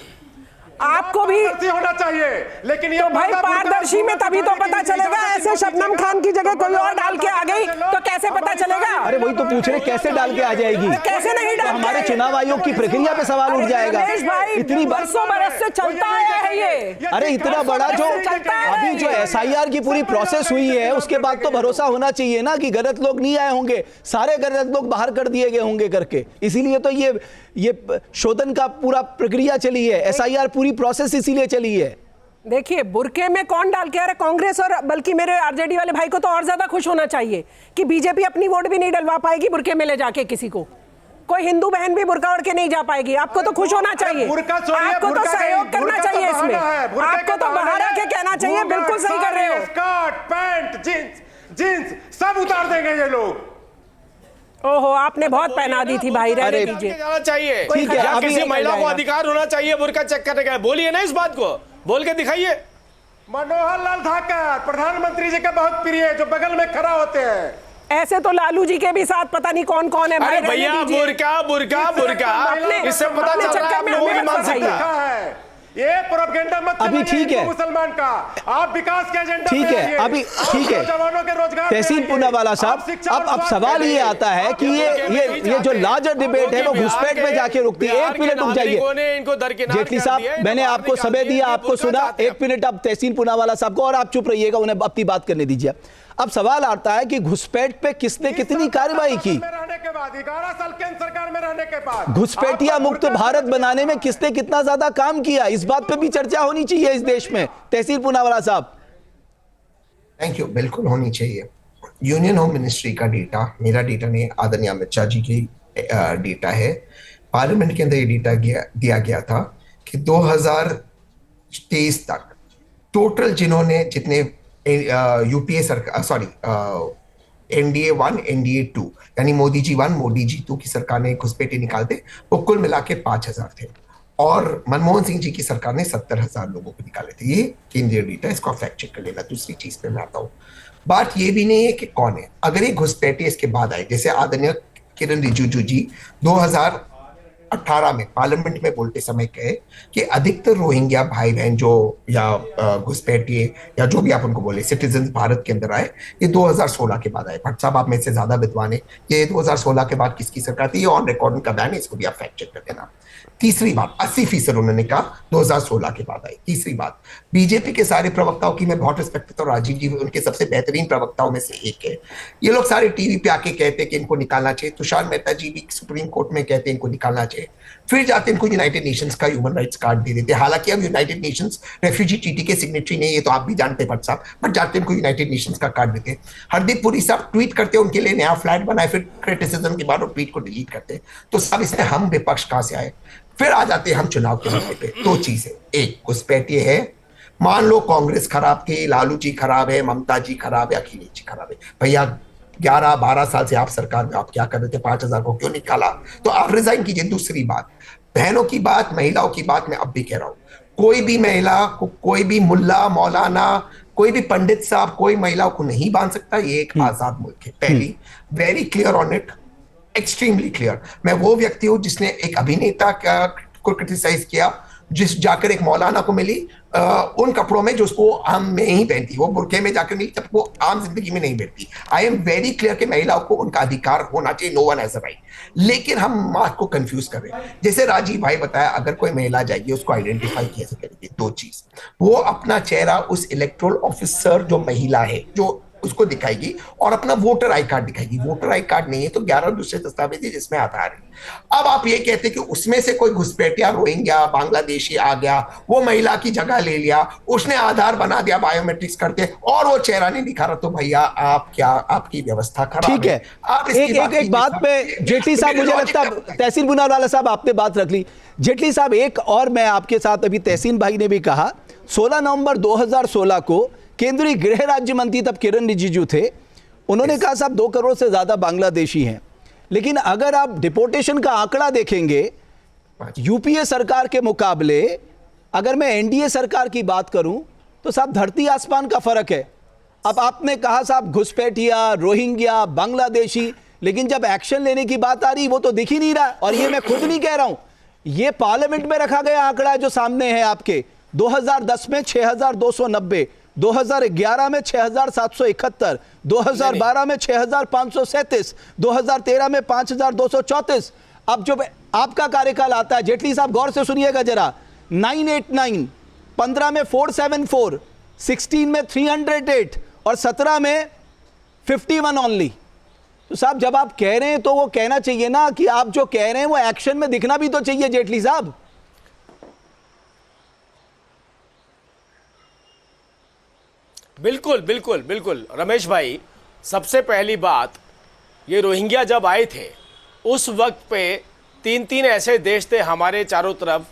आपको भी पारदर्शी होना चाहिए, लेकिन ये तो भाई पारदर्शी में तभी तो पता चलेगा। ऐसे शबनम खान की जगह कोई और डाल के आ गई तो कैसे पता चलेगा? अरे वही तो पूछ रहे, कैसे डाल के आ जाएगी? कैसे नहीं डाल? हमारे चुनाव आयोग की प्रक्रिया पे सवाल उठ जाएगा। इतनी बरसों बरस से चलता आया है ये। अरे इतना बड़ा जो अभी जो SIR की पूरी प्रोसेस हुई है, उसके बाद तो भरोसा होना चाहिए ना कि गलत लोग नहीं आए होंगे, सारे गलत लोग बाहर कर दिए गए होंगे करके। इसीलिए तो ये शोधन का पूरा प्रक्रिया चली है, SIR पूरी प्रोसेस इसीलिए चली है। देखिए बुरके में कौन डाल के आ रहा है? कांग्रेस और बल्कि मेरे RJD वाले भाई को तो और ज्यादा खुश होना चाहिए कि बीजेपी अपनी वोट भी नहीं डलवा पाएगी बुरके में ले जाके किसी को। कोई हिंदू बहन भी बुरका ओढ़ के नहीं जा पाएगी। आपको तो खुश होना चाहिए, आपको तो सहयोग करना चाहिए इसमें, आपको तो बाहर आके कहना चाहिए बिल्कुल सही कर रहे हो। स्कर्ट, पैंट, जींस सब उतार देंगे ये लोग। ओहो, आपने बहुत पहना दी थी भाई, रहने दीजिए। जाना चाहिए, ठीक है, या अभी किसी महिला को अधिकार होना चाहिए बुर्का चेक करने का। बोलिए ना इस बात को, बोल के दिखाइए। मनोहर लाल ठाकर प्रधानमंत्री जी के बहुत प्रिय, जो बगल में खड़ा होते हैं। ऐसे तो लालू जी के भी साथ पता नहीं कौन कौन है भाई। अरे भैया बुर्का इससे पता चल रहा है आप लोगों की मानसिकता है। ये प्रोपेगेंडा मत अभी ठीक है, मुसलमान का आप विकास के एजेंडा ठीक है, अभी ठीक है जवानों के रोजगार। तहसीन पूनावाला साहब, अब सवाल ये आता है कि ये जो लार्जर डिबेट है वो घुसपैठ में जाके रुकती है। 1 मिनट रुक जाइए जेटली साहब, मैंने आपको समय दिया, आपको सुना। 1 मिनट अब तहसीन पूनावाला साहब को, और आप चुप रहिएगा, उन्हें अपनी बात करने दीजिए। अब सवाल आता है कि घुसपैठ पे किसने कितनी कार्रवाई की? 11 साल केंद्र सरकार में रहने के बाद घुसपैठिया मुक्त भारत बनाने में किसने कितना ज्यादा काम किया, इस बात पे भी चर्चा होनी चाहिए इस देश में। तहसीन पूनावाला साहब। थैंक यू, बिल्कुल होनी चाहिए। यूनियन होम मिनिस्ट्री का डेटा मेरा डेटा नहीं, आदरणीय अमित शाह जी की डेटा है। पार्लियामेंट के अंदर ये डेटा दिया गया था कि 2023 तक टोटल जिन्होंने जितने यूपीए सरकार NDA 1 NDA 2 यानी मोदी जी 1 मोदी जी 2 की सरकार ने घुसपैठे निकालते, वो कुल मिला के 5000 थे, और मनमोहन सिंह जी की सरकार ने 70,000 लोगों को निकाले थे। ये केंद्रीय डेटा, इसको फैक्ट चेक कर लेना। दूसरी चीज पे मैं आता हूँ, बात ये भी नहीं है कि कौन है। अगर ये घुसपैठे इसके बाद आए, जैसे आदरणीय किरण रिजिजू जी 2018 में पार्लियामेंट में बोलते समय कहे कि अधिकतर रोहिंग्या भाई बहन जो या घुसपैठिए या जो भी आप उनको बोले सिटीजन भारत के अंदर आए, ये 2016 के बाद आए। भट्ट साहब आप में से ज्यादा विद्वान है, ये 2016 के बाद किसकी सरकार थी? ये ऑन रिकॉर्ड उनका बयान है, इसको भी आप फैक्ट चेक कर देना। तीसरी बात, 80% उन्होंने कहा 2016 के बाद आई। तीसरी बात, बीजेपी के सारे प्रवक्ताओं की मैं बहुत रिस्पेक्ट करता हूँ, राजीव जी उनके सबसे बेहतरीन प्रवक्ताओं में से एक है। ये लोग सारे टीवी पे आके कहते हैं कि इनको निकालना चाहिए, तुषार मेहता जी भी सुप्रीम कोर्ट में कहते हैं इनको निकालना चाहिए, फिर जाते इनको यूनाइटेड नेशंस का ह्यूमन राइट्स कार्ड दे देते। हालांकि अब यूनाइटेड नेशंस रेफ्यूजी ट्रीटी के सिग्नेटरी नहीं है, तो आप भी जानते हैं भट्ट साहब, बट जाते इनको यूनाइटेड नेशंस का कार्ड देते। हरदीप पुरी साहब ट्वीट करते, उनके लिए नया फ्लैट बनाए, फिर क्रिटिसिज्म के बाद वो ट्वीट को डिलीट करते। तो सब इसमें हम विपक्ष कहां से आए? फिर आ जाते हैं हम चुनाव के मुद्दे पे। दो चीजें, एक घुसपैठिए है, मान लो कांग्रेस खराब थी, लालू जी खराब है, ममता जी खराब है, अखिलेश जी खराब है, भैया 11-12 साल से आप सरकार में आप क्या कर रहे थे? 5000 को क्यों निकाला? तो आप रिजाइन कीजिए। दूसरी बात, बहनों की बात, महिलाओं की बात मैं अब भी कह रहा हूं, कोई भी महिला को, कोई भी मुल्ला मौलाना, कोई भी पंडित साहब कोई महिलाओं को नहीं बांध सकता। ये एक आजाद मुल्क है। पहली, very clear on it, extremely clear. मैं वो व्यक्ति हूं जिसने एक अभिनेता को क्रिटिसाइज किया, जिस जाकर एक मौलाना को मिली उन कपड़ों में जो उसको आम में ही पहनती, वो बुरके में जाकर मिली, तब वो आम जिंदगी में नहीं पहनती। आई एम वेरी क्लियर कि महिलाओं को उनका अधिकार होना चाहिए, no one has a right. लेकिन हम बात को कंफ्यूज कर रहे हैं। जैसे राजीव भाई बताया, अगर कोई महिला जाएगी उसको आइडेंटिफाई कैसे करेगी? दो चीज, वो अपना चेहरा उस इलेक्टोरल ऑफिसर जो महिला है जो उसको दिखाएगी, और अपना वोटर आई कार्ड दिखाएगी। वोटर आई कार्ड नहीं है तो 11 दूसरे दस्तावेज है जिसमें आधार है। अब आप ये कहते हैं कि उसमें से कोई घुसपैठिया रोहिंग्या बांग्लादेशी आ गया, वो महिला की जगह ले लिया, उसने आधार बना दिया, बायोमेट्रिक्स करते, और वो चेहरा नहीं दिखा रहा, तो भैया आप क्या, आपकी व्यवस्था खराब ठीक है। आप एक बात पे जेटली साहब, मुझे लगता है तहसीन पूनावाला साहब आपने बात रख ली। जेटली साहब, एक और मैं आपके साथ, अभी तहसीन भाई ने भी कहा 16 नवंबर 2016 को केंद्रीय गृह राज्य मंत्री तब किरण रिजिजू थे, उन्होंने कहा साहब 2 करोड़ से ज्यादा बांग्लादेशी हैं। लेकिन अगर आप डिपोर्टेशन का आंकड़ा देखेंगे, यूपीए सरकार के मुकाबले अगर मैं एनडीए सरकार की बात करूं तो साहब धरती आसमान का फर्क है। अब आपने कहा साहब घुसपैठिया, रोहिंग्या, बांग्लादेशी, लेकिन जब एक्शन लेने की बात आ रही वो तो दिख ही नहीं रहा। और ये मैं खुद नहीं कह रहा हूं, ये पार्लियामेंट में रखा गया आंकड़ा है जो सामने है आपके। 2010 में 6290, 2011 में 6771, 2012 में 6537, 2013 में 5234। अब जो आपका कार्यकाल आता है, जेटली साहब गौर से सुनिएगा जरा, 989, 15 में 474, 16 में 308 और 17 में 51 ओनली। तो साहब जब आप कह रहे हैं तो वो कहना चाहिए ना कि आप जो कह रहे हैं वो एक्शन में दिखना भी तो चाहिए जेटली साहब। बिल्कुल बिल्कुल बिल्कुल रमेश भाई, सबसे पहली बात, ये रोहिंग्या जब आए थे उस वक्त पे तीन ऐसे देश थे हमारे चारों तरफ,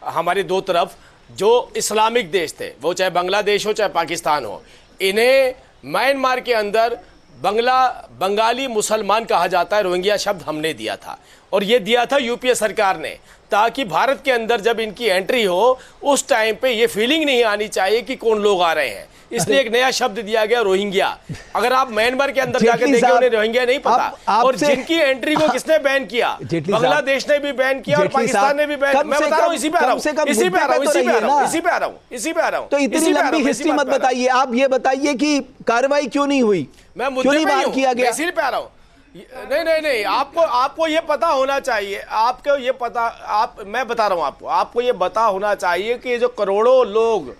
हमारी दो तरफ, जो इस्लामिक देश थे, वो चाहे बांग्लादेश हो चाहे पाकिस्तान हो। इन्हें म्यांमार के अंदर बंगाली मुसलमान कहा जाता है, रोहिंग्या शब्द हमने दिया था, और ये दिया था यूपीए सरकार ने, ताकि भारत के अंदर जब इनकी एंट्री हो उस टाइम पे ये फीलिंग नहीं आनी चाहिए कि कौन लोग आ रहे हैं, इसलिए एक नया शब्द दिया गया रोहिंग्या। अगर आप म्यांमार के अंदर जाकर देखें उन्हें रोहिंग्या नहीं पता। और जिनकी एंट्री को किसने बैन किया, बांग्लादेश ने भी बैन किया और पाकिस्तान ने भी बैन। मैं बता रहा हूं, इसी पे आ रहा हूं। तो इतनी लंबी हिस्ट्री मत बताइए, आप ये बताइए कि कार्रवाई क्यों नहीं हुई, मैं मुद्दे पे बाहर किया गया, इसी पे आ रहा हूं। नहीं, आपको ये पता होना चाहिए, आपको ये पता, मैं बता रहा हूं आपको ये पता होना चाहिए कि जो करोड़ों लोग,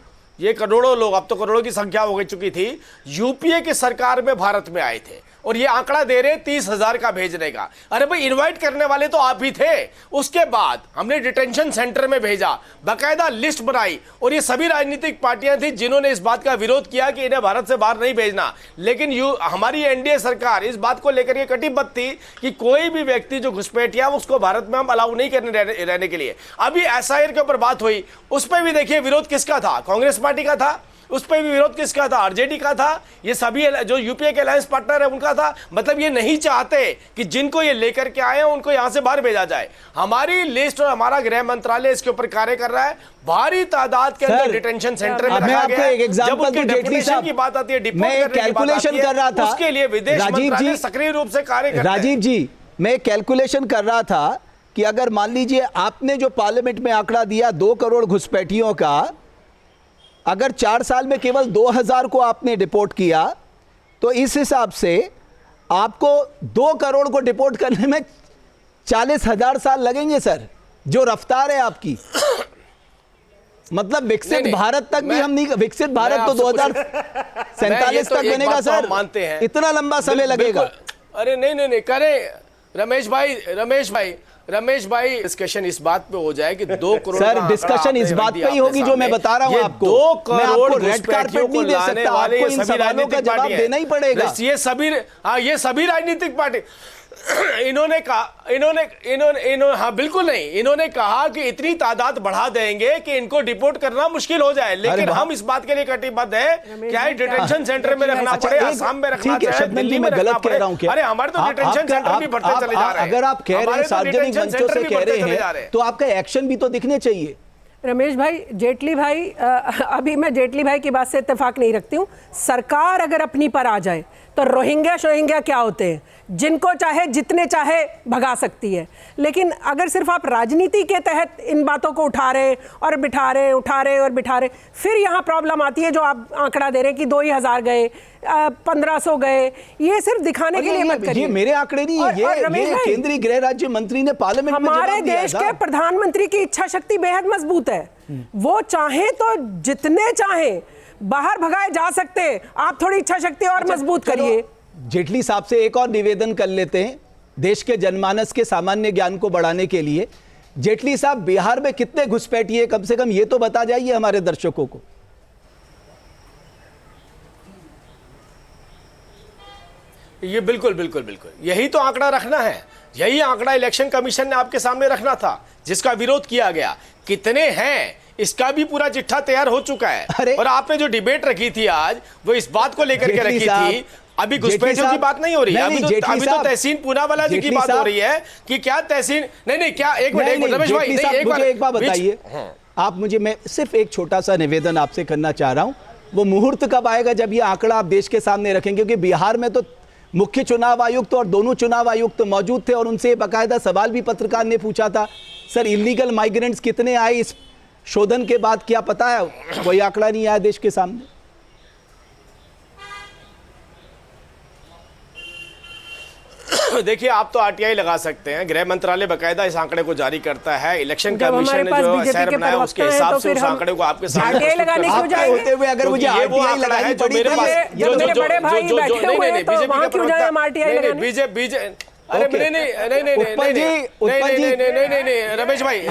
अब तो करोड़ों की संख्या हो चुकी थी, यूपीए की सरकार में भारत में आए थे, और ये आंकड़ा दे रहे 30,000 का भेजने का। अरे भाई, इनवाइट करने वाले तो आप ही थे। उसके बाद हमने डिटेंशन सेंटर में भेजा, बाकायदा लिस्ट बनाई, और ये सभी राजनीतिक पार्टियां थी जिन्होंने इस बात का विरोध किया कि इन्हें भारत से बाहर नहीं भेजना। लेकिन हमारी एनडीए सरकार इस बात को लेकर के कटिबद्ध थी कि कोई भी व्यक्ति जो घुसपैठिया उसको भारत में हम अलाउ नहीं करने रहने के लिए। अभी एसआईआर के ऊपर बात हुई, उस पर भी देखिए विरोध किसका था, कांग्रेस पार्टी का था। उस पर भी विरोध किसका था, आरजेडी का था। ये सभी जो यूपीए के अलायंस पार्टनर है उनका था। मतलब ये नहीं चाहते कि जिनको ये लेकर के आए हैं उनको यहां से बाहर भेजा जाए। हमारी लिस्ट और हमारा गृह मंत्रालय इसके ऊपर कार्य कर रहा है। भारी तादाद के अंदर डिटेंशन सेंटर में रखा गया है। जब उनके डेपुटेशन की बात आती है, डिपोर्ट करने की बात आती है, उसके लिए विदेश मंत्रालय सक्रिय रूप से कार्य करता है। राजीव जी, मैं कैलकुलेशन कर रहा था कि अगर मान लीजिए आपने जो पार्लियामेंट में आंकड़ा दिया 2 करोड़ घुसपैठियों का, अगर 4 साल में केवल 2000 को आपने डिपोर्ट किया, तो इस हिसाब से आपको 2 करोड़ को डिपोर्ट करने में 40,000 साल लगेंगे सर, जो रफ्तार है आपकी। मतलब विकसित भारत तक भी हम नहीं, विकसित भारत तो 2047 तक बनेगा सर, मानते हैं, इतना लंबा समय लगेगा। अरे नहीं करें रमेश भाई डिस्कशन इस बात पे हो जाए कि 2 करोड़ सर, डिस्कशन इस बात पे ही होगी जो मैं बता रहा हूं आपको। 2 करोड़ रेड कार्पेट नहीं दे सकता, आपको इन सवालों का जवाब देना ही पड़ेगा। ये सभी राजनीतिक पार्टी इन्होंने बिल्कुल नहीं, इन्होंने कहा कि इतनी तादाद बढ़ा देंगे कि इनको डिपोर्ट करना मुश्किल हो जाए। लेकिन हम इस बात के लिए कटिबद्ध है, क्या डिटेंशन सेंटर में रखना पड़े, आसाम में रखना चाहे, दिल्ली में रखना पड़े। अरे हमारे तो डिटेंशन सेंटर भी बढ़ते चले जा रहे हैं। अगर आप कह रहे हैं, सार्वजनिक मंचों से कह रहे हैं, तो आपका एक्शन भी तो दिखने चाहिए। रमेश भाई, जेटली भाई, अभी मैं जेटली भाई की बात से इत्तेफाक नहीं रखती हूँ। सरकार अगर अपनी पर आ जाए तो रोहिंग्या क्या होते हैं, जिनको चाहे जितने चाहे भगा सकती है। लेकिन अगर सिर्फ आप राजनीति के तहत इन बातों को उठा रहे और बिठा रहे, फिर यहाँ प्रॉब्लम आती है जो आप आंकड़ा दे रहे हैं कि 2,000 गए, 1500 गए। ये सिर्फ दिखाने के लिए मत करिए। ये मेरे आंकड़े नहीं है, ये केंद्रीय गृह राज्य मंत्री ने पार्लियामेंट में हमारे देश के प्रधानमंत्री की इच्छा शक्ति बेहद मजबूत है। वो चाहे तो जितने चाहे बाहर भगाए जा सकते हैं। आप थोड़ी इच्छा शक्ति और मजबूत करिए। जेटली साहब से एक और निवेदन कर लेते हैं, देश के जनमानस के सामान्य ज्ञान को बढ़ाने के लिए। जेटली साहब, बिहार में कितने घुसपैठिए, कम से कम ये तो बता जाइए हमारे दर्शकों को। ये बिल्कुल यही तो आंकड़ा रखना है, यही आंकड़ा इलेक्शन कमीशन ने आपके सामने रखना था, जिसका विरोध किया गया। कितने हैं इसका भी पूरा चिट्ठा तैयार हो चुका है। और आपने जो डिबेट रखी थी आज, वो इस बात को लेकर के रखी थी। अभी घुसपैठियों की बात नहीं हो रही है, अभी तो तहसीन पूनावाला जी की बात हो रही है कि क्या तहसीन, नहीं क्या, एक मिनट रमेश भाई, एक बार बताइए आप मुझे। मैं सिर्फ एक छोटा सा निवेदन आपसे करना चाह रहा हूं, वो मुहूर्त कब आएगा जब ये आंकड़ा आप देश के सामने रखेंगे? क्योंकि बिहार में तो मुख्य चुनाव आयुक्त और दोनों चुनाव आयुक्त मौजूद थे और उनसे बाकायदा सवाल भी पत्रकार ने पूछा था, सर इलीगल माइग्रेंट्स कितने आए इस शोधन के बाद, क्या पता है? कोई आंकड़ा नहीं आया देश के सामने। देखिए, आप तो आरटीआई लगा सकते हैं, गृह मंत्रालय बकायदा इस आंकड़े को जारी करता है, इलेक्शन कमीशन ने जो एसआईआर बनाया उसके हिसाब से उस आंकड़े को आपके सामने लगाने क्यों जाएंगे? होते हुए अगर मुझे आरटीआई लगानी पड़ी मेरे बड़े भाई बैठे हुए हैं तो वहां क्यों जाए हम आरटीआई लगाने? बीजेपी अरे नहीं रमेश भाई एक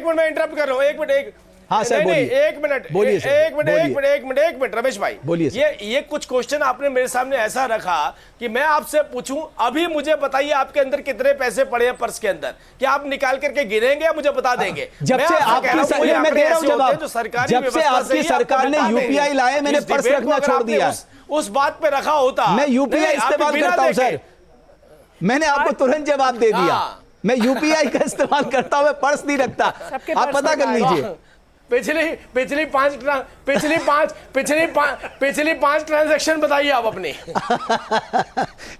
मिनट मैं इंटरप्ट कर रहा हूँ, एक मिनट हाँ सर, एक मिनट रमेश भाई बोलिए। ये कुछ क्वेश्चन आपने मेरे सामने ऐसा रखा कि मैं आपसे पूछूं, अभी मुझे बताइए आपके अंदर कितने पैसे पड़े हैं पर्स के अंदर, क्या आप निकाल करके गिनेंगे या मुझे बता देंगे? जब से आपकी सरकार ने यूपीआई लाए, मैंने पर्स रखना छोड़ दिया। उस बात पे रखा होता, मैं यूपीआई इस्तेमाल करता हूं सर, मैंने आपको तुरंत जवाब दे दिया। मैं यूपीआई का इस्तेमाल करता हूं, मैं पर्स नहीं रखता, आप पता कर लीजिए। पिछली पांच ट्रांजैक्शन बताइए आप अपने।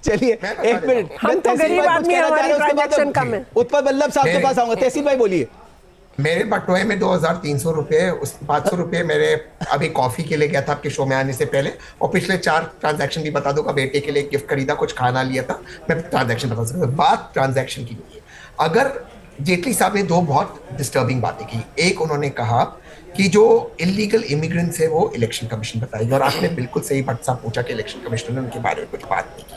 चलिए एक मिनट, हम तो गरीब आदमी, हमारी ट्रांजैक्शन कम है। उत्पल वल्लभ साहब के पास आऊंगा। तहसील भाई बोलिए। मेरे बटुए में 2300 रुपए, उस 500 रुपए मेरे अभी कॉफी के लिए गया था आपके शो में आने से पहले, और पिछले 4 ट्रांजैक्शन भी बता दूंगा। बेटे के लिए गिफ्ट खरीदा, कुछ खाना लिया था, मैं ट्रांजैक्शन बता सकता हूं। बात ट्रांजैक्शन की नहीं है। अगर जेटली साहब ने 2 बहुत डिस्टर्बिंग बातें की। एक, उन्होंने कहा कि जो इलीगल इमिग्रेंट्स है वो इलेक्शन कमीशन बताएगा, और आपने बिल्कुल सही बात साहब पूछा कि इलेक्शन कमीशन ने उनके बारे में कुछ बात नहीं की।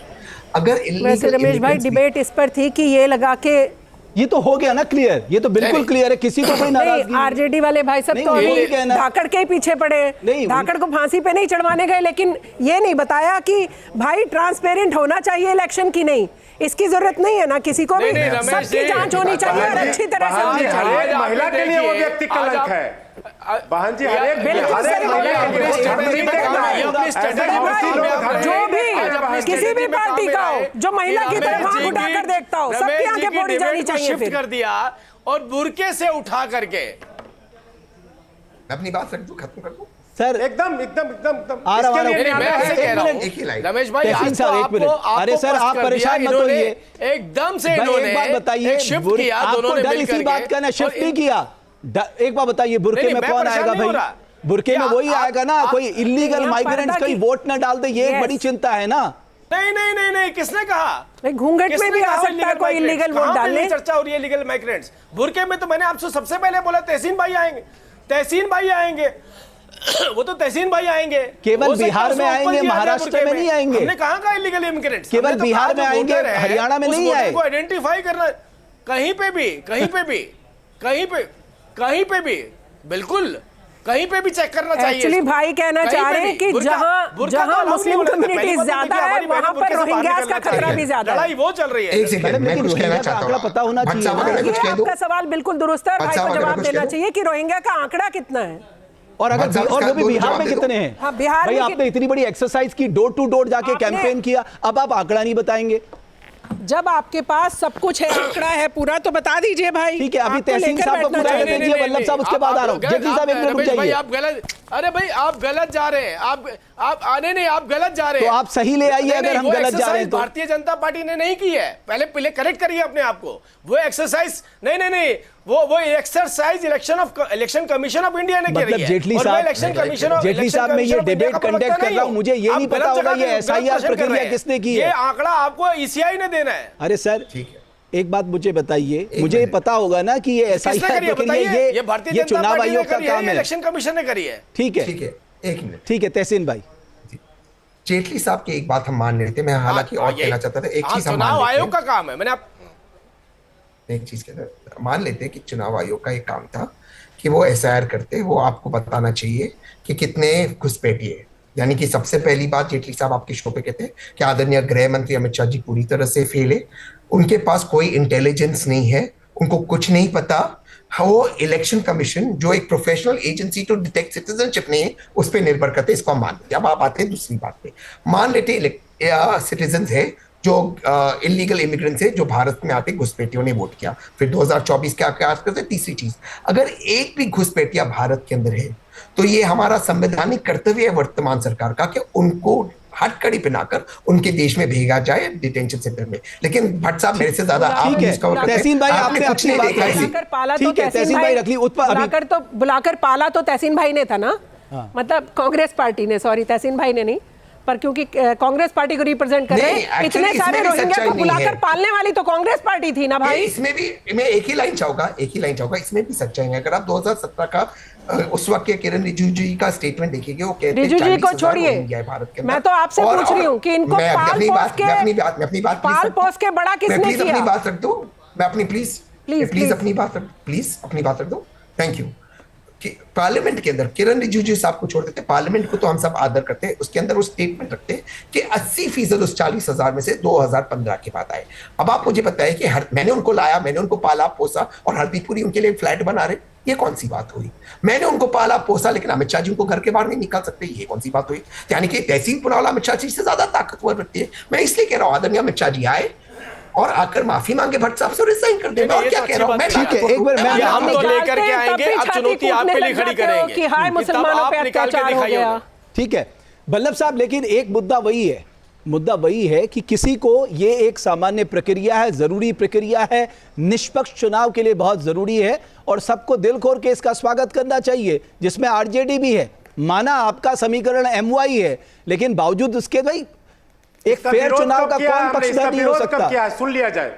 अगर वैसे रमेश भाई डिबेट इस पर थी कि ये लगा के, ये तो हो गया ना क्लियर, ये तो बिल्कुल क्लियर है, किसी को कोई नाराजगी नहीं। आरजेडी वाले भाई सब तो अभी धाकड़ के ही पीछे पड़े, धाकड़ को फांसी पे नहीं चढ़वाने गए, लेकिन ये नहीं बताया कि भाई ट्रांसपेरेंट होना चाहिए इलेक्शन की नहीं, इसकी जरूरत नहीं है ना किसी को भी, सबकी जांच होनी चाहिए और अच्छी तरह से होनी चाहिए। महिला के लिए वो व्यक्ति कलंक है बहन जी, हर एक जो भी किसी भी पार्टी का हो जो महिला की तरफ आंख उठाकर देखता हो, सबकी आंखें फोड़ी जानी चाहिए। शिफ्ट कर दिया और बुरके से उठा करके, अपनी बात खत्म कर दूं सर। एकदम रमेश भाई अरे सर आप परेशान मत होइए, एकदम से इन्होंने एक बात बताइए, शिफ्ट किया, दोनों ने मिलकर इसी बात का ना शिफ्ट नहीं किया। एक बात बताइए, बुरके में कौन आएगा भाई? बुरके में वही आएगा ना, कोई इलीगल माइग्रेंट्स कोई वोट ना डाल दे, ये एक बड़ी चिंता है ना। नहीं, किसने कहा? घूंघट में भी आ सकता है कोई इलीगल वोट डालने। चर्चा हो रही है इलीगल माइग्रेंट्स। बुरके में तो मैंने आपसे सबसे पहले बोला तहसीन भाई आएंगे, वो तो तहसीन भाई आएंगे, केवल बिहार में आएंगे, महाराष्ट्र में नहीं आएंगे। हमने कहा का इलीगल इमिग्रेंट्स केवल बिहार में आएंगे, हरियाणा में नहीं आए। आइडेंटिफाई करना कहीं पे भी बिल्कुल कहीं पे भी चेक करना चाहिए। एक्चुअली भाई कहना चाह रहे हैं कि जहां मुस्लिम कम्युनिटी ज्यादा है वहां पर रोहिंग्यास का खतरा भी ज्यादा है। लड़ाई वो चल रही है। एक सेकंड, मैं कुछ कहना चाहता हूं, पता होना चाहिए। आपका सवाल बिल्कुल दुरुस्त है, भाई को जवाब देना चाहिए कि रोहिंग्या का आंकड़ा कितना है, और अगर और वो भी बिहार में कितने हैं? हाँ, बिहार भाई में आपने इतनी बड़ी एक्सरसाइज की, डोर टू डोर जाके कैंपेन किया, अब आप आंकड़ा नहीं बताएंगे? जब आपके पास सब कुछ है, आंकड़ा है पूरा, तो बता दीजिए भाई। ठीक है, अभी तहसीन साहब को पूरा कर दीजिए, वल्लभ साहब उसके बाद आ रहा हूं। जेटली साहब एक मिनट रुक जाइए। आप गलत, अरे भाई आप गलत जा रहे हैं, आप आने नहीं, आप गलत जा रहे हैं। तो आप सही ले आइए अगर हम गलत जा रहे हैं तो। भारतीय जनता पार्टी ने नहीं की है, पहले करेक्ट करिए अपने आप को। वो एक्सरसाइज नहीं, वो exercise election commission of India ने की है। जेटली साहब मैं ये डिबेट कंडक्ट कर रहा हूं, मुझे ये नहीं पता होगा ये एसआईआर प्रक्रिया किसने की है। ये आंकड़ा आपको ईसीआई ने देना है। अरे सर एक बात मुझे बताइए, मुझे पता होगा ना कि ये एसआईआर प्रक्रिया ये चुनाव आयोग का काम है, इलेक्शन कमीशन ने करी है। ठीक है, एक मिनट, ठीक है तहसीन भाई। जेटली साहब की एक बात हम मान लेते, मैं हालांकि और कहना चाहता था, एक चीज हम चुनाव आयोग का काम है, मैंने एक चीज कहना मान लेते कि चुनाव आयोग का एक काम था कि वो एसआईआर करते, वो आपको बताना चाहिए कि कितने घुसपैठिए है। यानी कि सबसे पहली बात जेटली साहब आपके शो पे कहते हैं कि आदरणीय गृह मंत्री अमित शाह जी पूरी तरह से फेल है, उनके पास कोई इंटेलिजेंस नहीं है, उनको कुछ नहीं पता। वो इलेक्शन कमीशन जो एक professional agency to detect citizenship नहीं है, उस पर निर्भर करते, इसको हम मान लेते। अब आप आते हैं दूसरी बात पे, मान लेते सिटीजन है जो इलीगल इमिग्रेंट्स है जो भारत में आते घुसपैठियों ने वोट किया। फिर 2024 के आपके आस करते तीसरी चीज, अगर एक भी घुसपैठिया भारत के अंदर है तो ये हमारा संवैधानिक कर्तव्य है वर्तमान सरकार का कि उनको हथकड़ी पहनाकर उनके देश में भेजा जाए डिटेंशन सेंटर में। लेकिन भट्ट साहब मेरे से ज्यादा आप न्यूज़ कवर करते हैं। तहसीन भाई आपने आपने कुछ नहीं देखा है। ठीक है तहसीन भाई रख ली बुलाकर पाला तो तहसीन भाई ने था ना, मतलब कांग्रेस पार्टी ने, सॉरी तहसीन भाई ने नहीं, पर क्योंकि कांग्रेस पार्टी को रिप्रेजेंट कर रहे हैं, इतने सारे रोहिंग्या को बुलाकर पालने वाली तो कांग्रेस पार्टी थी ना भाई। इसमें भी मैं एक ही लाइन चाहूंगा, इसमें भी सच्चाई है। अगर आप 2017 का उस वक्त के किरण रिजिजू जी का स्टेटमेंट देखिए, वो कहते हैं रिजिजू जी को छोड़िए, मैं तो आपसे पूछ रही हूँ कि इनको पाल पोस के बड़ा किसने किया? अपनी बात रख दो, मैं अपनी प्लीज अपनी बात रख दो। Thank you. कि पार्लियामेंट के अंदर किरण रिजिजू साहब को छोड़ देते, पार्लियामेंट को तो हम सब आदर करते हैं, उसके अंदर वो स्टेटमेंट रखते हैं कि 80% उस 40,000 में से 2015 के बाद आए। अब आप मुझे बताएं कि मैंने उनको लाया, मैंने उनको पाला पोसा और हरदीपुरी उनके लिए फ्लैट बना रहे, ये कौन सी बात हुई? मैंने उनको पाला पोसा लेकिन अमित शाह जी उनको घर के बाहर नहीं निकाल सकते, ये कौन सी बात हुई? यानी कि तहसीन पुनावाला अमित शाह जी से ज्यादा ताकतवर रखती है। मैं इसलिए कह रहा हूँ आदरणीय अमित शाह जी आए और आकर माफी मांगे भट्ट साहब से, रिजाइन कर देना। और क्या कह रहा हूं मैं? ठीक है, एक बार मैं हम तो लेकर के आएंगे, अब चुनौती आपके लिए खड़ी करेंगे कि हाय मुसलमानों पे अत्याचार हो गया। ठीक है बल्लभ साहब, लेकिन एक मुद्दा वही है कि किसी को ये एक सामान्य प्रक्रिया है, जरूरी प्रक्रिया है, निष्पक्ष चुनाव के लिए बहुत जरूरी है और सबको दिल खोल के इसका स्वागत करना चाहिए, जिसमें आरजेडी भी है। माना आपका समीकरण एमवाई है, लेकिन बावजूद उसके भाई एक फेयर चुनाव का कौन पक्षधर नहीं हो सकता? क्या है? सुन लिया जाए,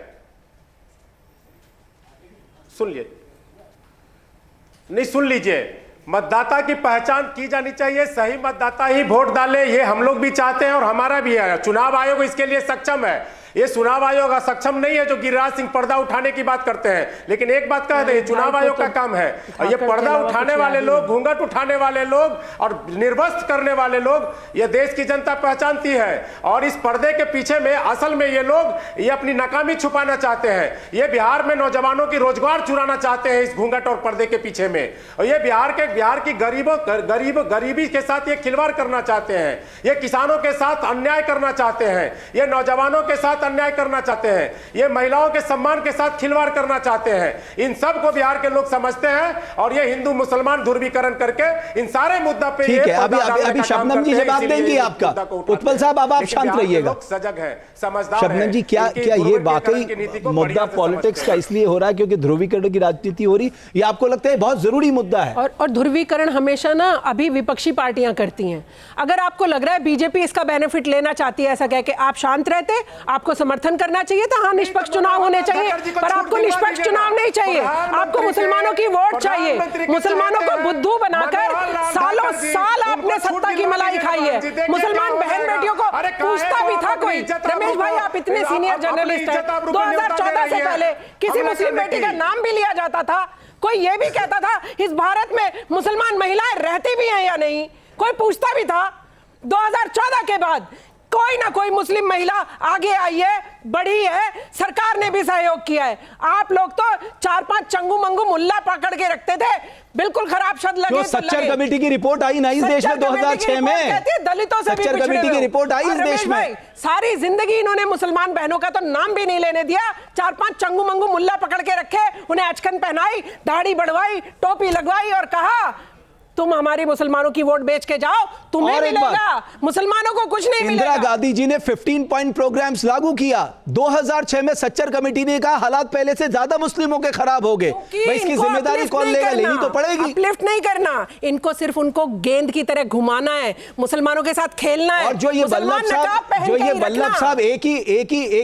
सुन लीजिए। मतदाता की पहचान की जानी चाहिए, सही मतदाता ही वोट डाले, ये हम लोग भी चाहते हैं और हमारा भी है। चुनाव आयोग इसके लिए सक्षम है। ये चुनाव आयोग सक्षम नहीं है जो गिरिराज सिंह पर्दा उठाने की बात करते हैं, लेकिन एक बात कह दें, चुनाव आयोग का काम है। और ये पर्दा उठाने वाले लोग, घूंघट उठाने वाले लोग और निर्वस्त्र करने वाले लोग, ये देश की जनता पहचानती है। और इस पर्दे के पीछे में असल में ये लोग ये अपनी नाकामी छुपाना चाहते हैं। ये बिहार में नौजवानों की रोजगार चुराना चाहते हैं इस घूंघट और पर्दे के पीछे में। और ये बिहार की गरीबी के साथ ये खिलवाड़ करना चाहते हैं, ये किसानों के साथ अन्याय करना चाहते हैं, ये नौजवानों के साथ अन्याय करना चाहते हैं, ये महिलाओं के सम्मान के साथ खिलवाड़ करना चाहते हैं। इन सब को बिहार के लोग समझते हैं और ये हिंदू मुसलमान ध्रुवीकरण करके इन सारे मुद्दा पे ठीक है। अभी शबनम जी जवाब देंगी आपका। उत्पल साहब अब आप शांत रहिएगा। सजग है, समझदार शबनम जी, क्या ये वाकई मुद्दा पॉलिटिक्स का इसलिए हो रहा है क्योंकि ध्रुवीकरण की राजनीति हो रही, ये आपको लगता है बहुत जरूरी मुद्दा है? और ध्रुवीकरण हमेशा ना अभी विपक्षी पार्टियां करती हैं। अगर आपको लग रहा है बीजेपी इसका बेनिफिट लेना चाहती है, ऐसा कह के आप शांत रहते, आपको समर्थन करना चाहिए था, हाँ निष्पक्ष चुनाव होने चाहिए, पर आपको निष्पक्ष चुनाव नहीं चाहिए, आपको मुसलमानों की वोट चाहिए। मुसलमानों को बुद्धू बनाकर सालों साल आपने सत्ता की मलाई खाई है। मुसलमान बहन बेटियों को पूछता भी था कोई? रमेश भाई आप इतने सीनियर जर्नलिस्ट हैं, 2014 से पहले किसी मुस्लिम बेटी का नाम भी लिया जाता था? कोई ये भी कहता था इस भारत में मुसलमान महिलाएं रहती भी हैं या नहीं? कोई पूछता भी था? 2014 के बाद कोई ना कोई मुस्लिम महिला आगे आई है, बढ़ी है, सरकार ने भी सहयोग किया है। आप लोग तो 4-5 चंगू मंगू मुल्ला पकड़ के रखते थे, बिल्कुल खराब शब्द लगे। सच्चर कमेटी की रिपोर्ट आई ना इस देश में 2006 में, दलितों से सच्चर कमेटी की रिपोर्ट आई इस देश में। सारी जिंदगी इन्होंने मुसलमान बहनों का तो नाम भी नहीं लेने दिया। 4-5 चंगू मंगू मुल्ला पकड़ के रखे, उन्हें अचकन पहनाई, दाढ़ी बढ़वाई, टोपी लगवाई और कहा तुम हमारी मुसलमानों की वोट बेच के जाओ, तुम्हें मिलेगा, मुसलमानों को कुछ नहीं मिलेगा। इंदिरा गांधी जी ने 15 पॉइंट प्रोग्राम्स लागू किया। 2006 में सच्चर कमेटी ने कहा हालात पहले से ज्यादा मुस्लिमों के खराब हो गए, भाई इसकी जिम्मेदारी कौन लेगा? लेनी तो पड़ेगी। अपलिफ्ट नहीं करना, इनको सिर्फ उनको गेंद की तरह घुमाना है, मुसलमानों के साथ खेलना है। और जो ये वल्लभ साहब एक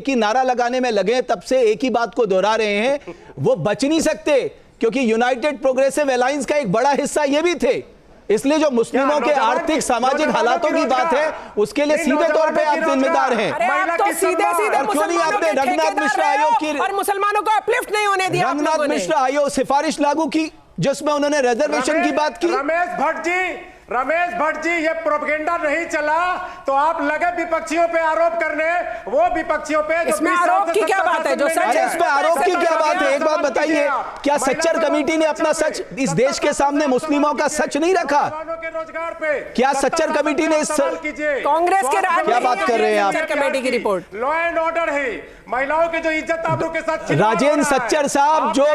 ही नारा लगाने में लगे, तब से एक ही बात को दोहरा रहे हैं, वो बच नहीं सकते क्योंकि यूनाइटेड प्रोग्रेसिव अलायंस का एक बड़ा हिस्सा ये भी थे। इसलिए जो मुस्लिमों के आर्थिक सामाजिक हालातों की बात है, उसके लिए सीधे तौर पे आप जिम्मेदार हैं। आप तो सीधे क्यों नहीं आपने रंगनाथ मिश्रा आयोग की और मुसलमानों को अपलिफ्ट नहीं होने दिया? रंगनाथ मिश्रा आयोग सिफारिश लागू की जिसमें उन्होंने रिजर्वेशन की बात की। रमेश भट्ट जी रमेश भट्ट जी ये प्रोपेगेंडा नहीं चला तो आप लगे विपक्षियों पे आरोप करने, वो विपक्षियों पे जो इसमें आरोप की क्या बात है? जो सच अरे है इस पे आरोप की क्या बात है? एक बात बताइए, क्या सच्चर कमेटी ने अपना सच इस देश के सामने मुस्लिमों का सच नहीं रखा? रोजगार पे क्या सच्चर कमेटी ने कांग्रेस के राज क्या बात कर रहे हैं आप? कमेटी की रिपोर्ट लॉ एंड ऑर्डर है, महिलाओं की जो इज्जत आबरू के साथ राजेंद्र सच्चर साहब, जो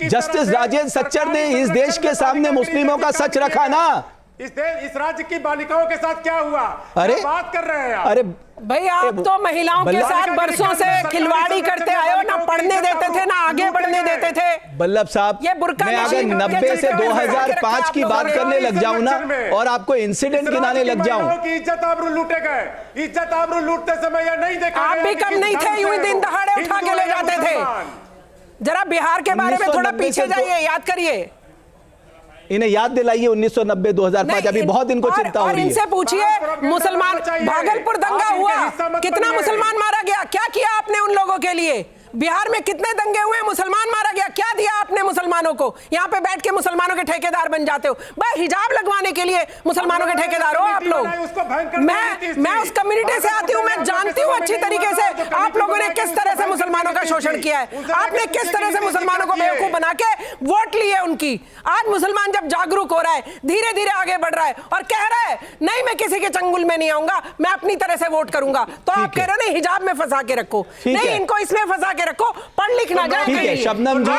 जस्टिस राजेंद्र सच्चर ने इस देश के सामने मुस्लिमों का सच रखा ना, इस राज्य की बालिकाओं के साथ क्या हुआ? अरे बात कर रहे हैं आप। अरे भाई आप तो महिलाओं के साथ बरसों से खिलवाड़ी करते आए हो, ना पढ़ने देते थे ना आगे बढ़ने देते थे। बल्लभ साहब, ये बुर्का मैं अगर 90 से 2005 की बात करने लग जाऊं ना और आपको इंसिडेंट गिनाने लग जाऊं, की इज्जत आबरू लूटे गए, इज्जत आबरू लूटते समय यह नहीं देखा आप भी कम नहीं थे, यूं ही दिन दहाड़े उठा के ले जाते थे। जरा बिहार के बारे में थोड़ा पीछे जाइए, याद करिए, इन्हें याद दिलाइए 1990-2005। अभी बहुत इनको चिंता हो रही है। इनसे पूछिए, मुसलमान भागलपुर दंगा हुआ, कितना मुसलमान मारा गया? क्या किया आपने उन लोगों के लिए? बिहार में कितने दंगे हुए, मुसलमान मारा गया, क्या दिया आपने मुसलमानों को? यहाँ पे बैठ के मुसलमानों के ठेकेदार बन जाते हो। बस हिजाब लगवाने के लिए मुसलमानों के ठेकेदार हो आप लोग। मैं उस कम्युनिटी से आती हूँ, मैं जानती हूँ अच्छी तरीके से आप लोगों ने किस तरह से मुसलमानों का शोषण किया है। आपने किस तरह से मुसलमानों को बेवकूफ बना के वोट लिए उनकी। आज मुसलमान जब जागरूक हो रहा है, धीरे धीरे आगे बढ़ रहा है और कह रहा है नहीं मैं किसी के चंगुल में नहीं आऊंगा, मैं अपनी तरह से वोट करूंगा, तो आप कह रहे हो नहीं हिजाब में फंसा के रखो, नहीं इनको इसमें फंसा के रखो, पढ़ लिखना जाए। ठीक है, शबनम जी,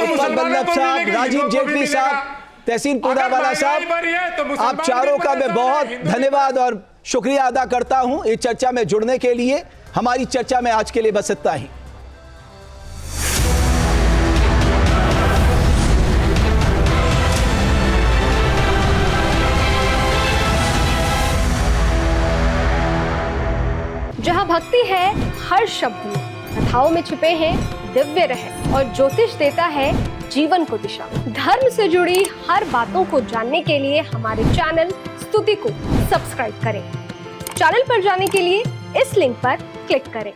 उत्पल बल्लभ साहब, राजीव जेटली साहब, तहसीन पूनावाला साहब, आप चारों का मैं बहुत धन्यवाद और शुक्रिया अदा करता हूं इस चर्चा में जुड़ने के लिए। हमारी चर्चा में आज के लिए बस इतना ही। जहां भक्ति है हर शब्द में, कथाओं में छुपे हैं दिव्य रहस्य और ज्योतिष देता है जीवन को दिशा। धर्म से जुड़ी हर बातों को जानने के लिए हमारे चैनल स्तुति को सब्सक्राइब करें। चैनल पर जाने के लिए इस लिंक पर क्लिक करें।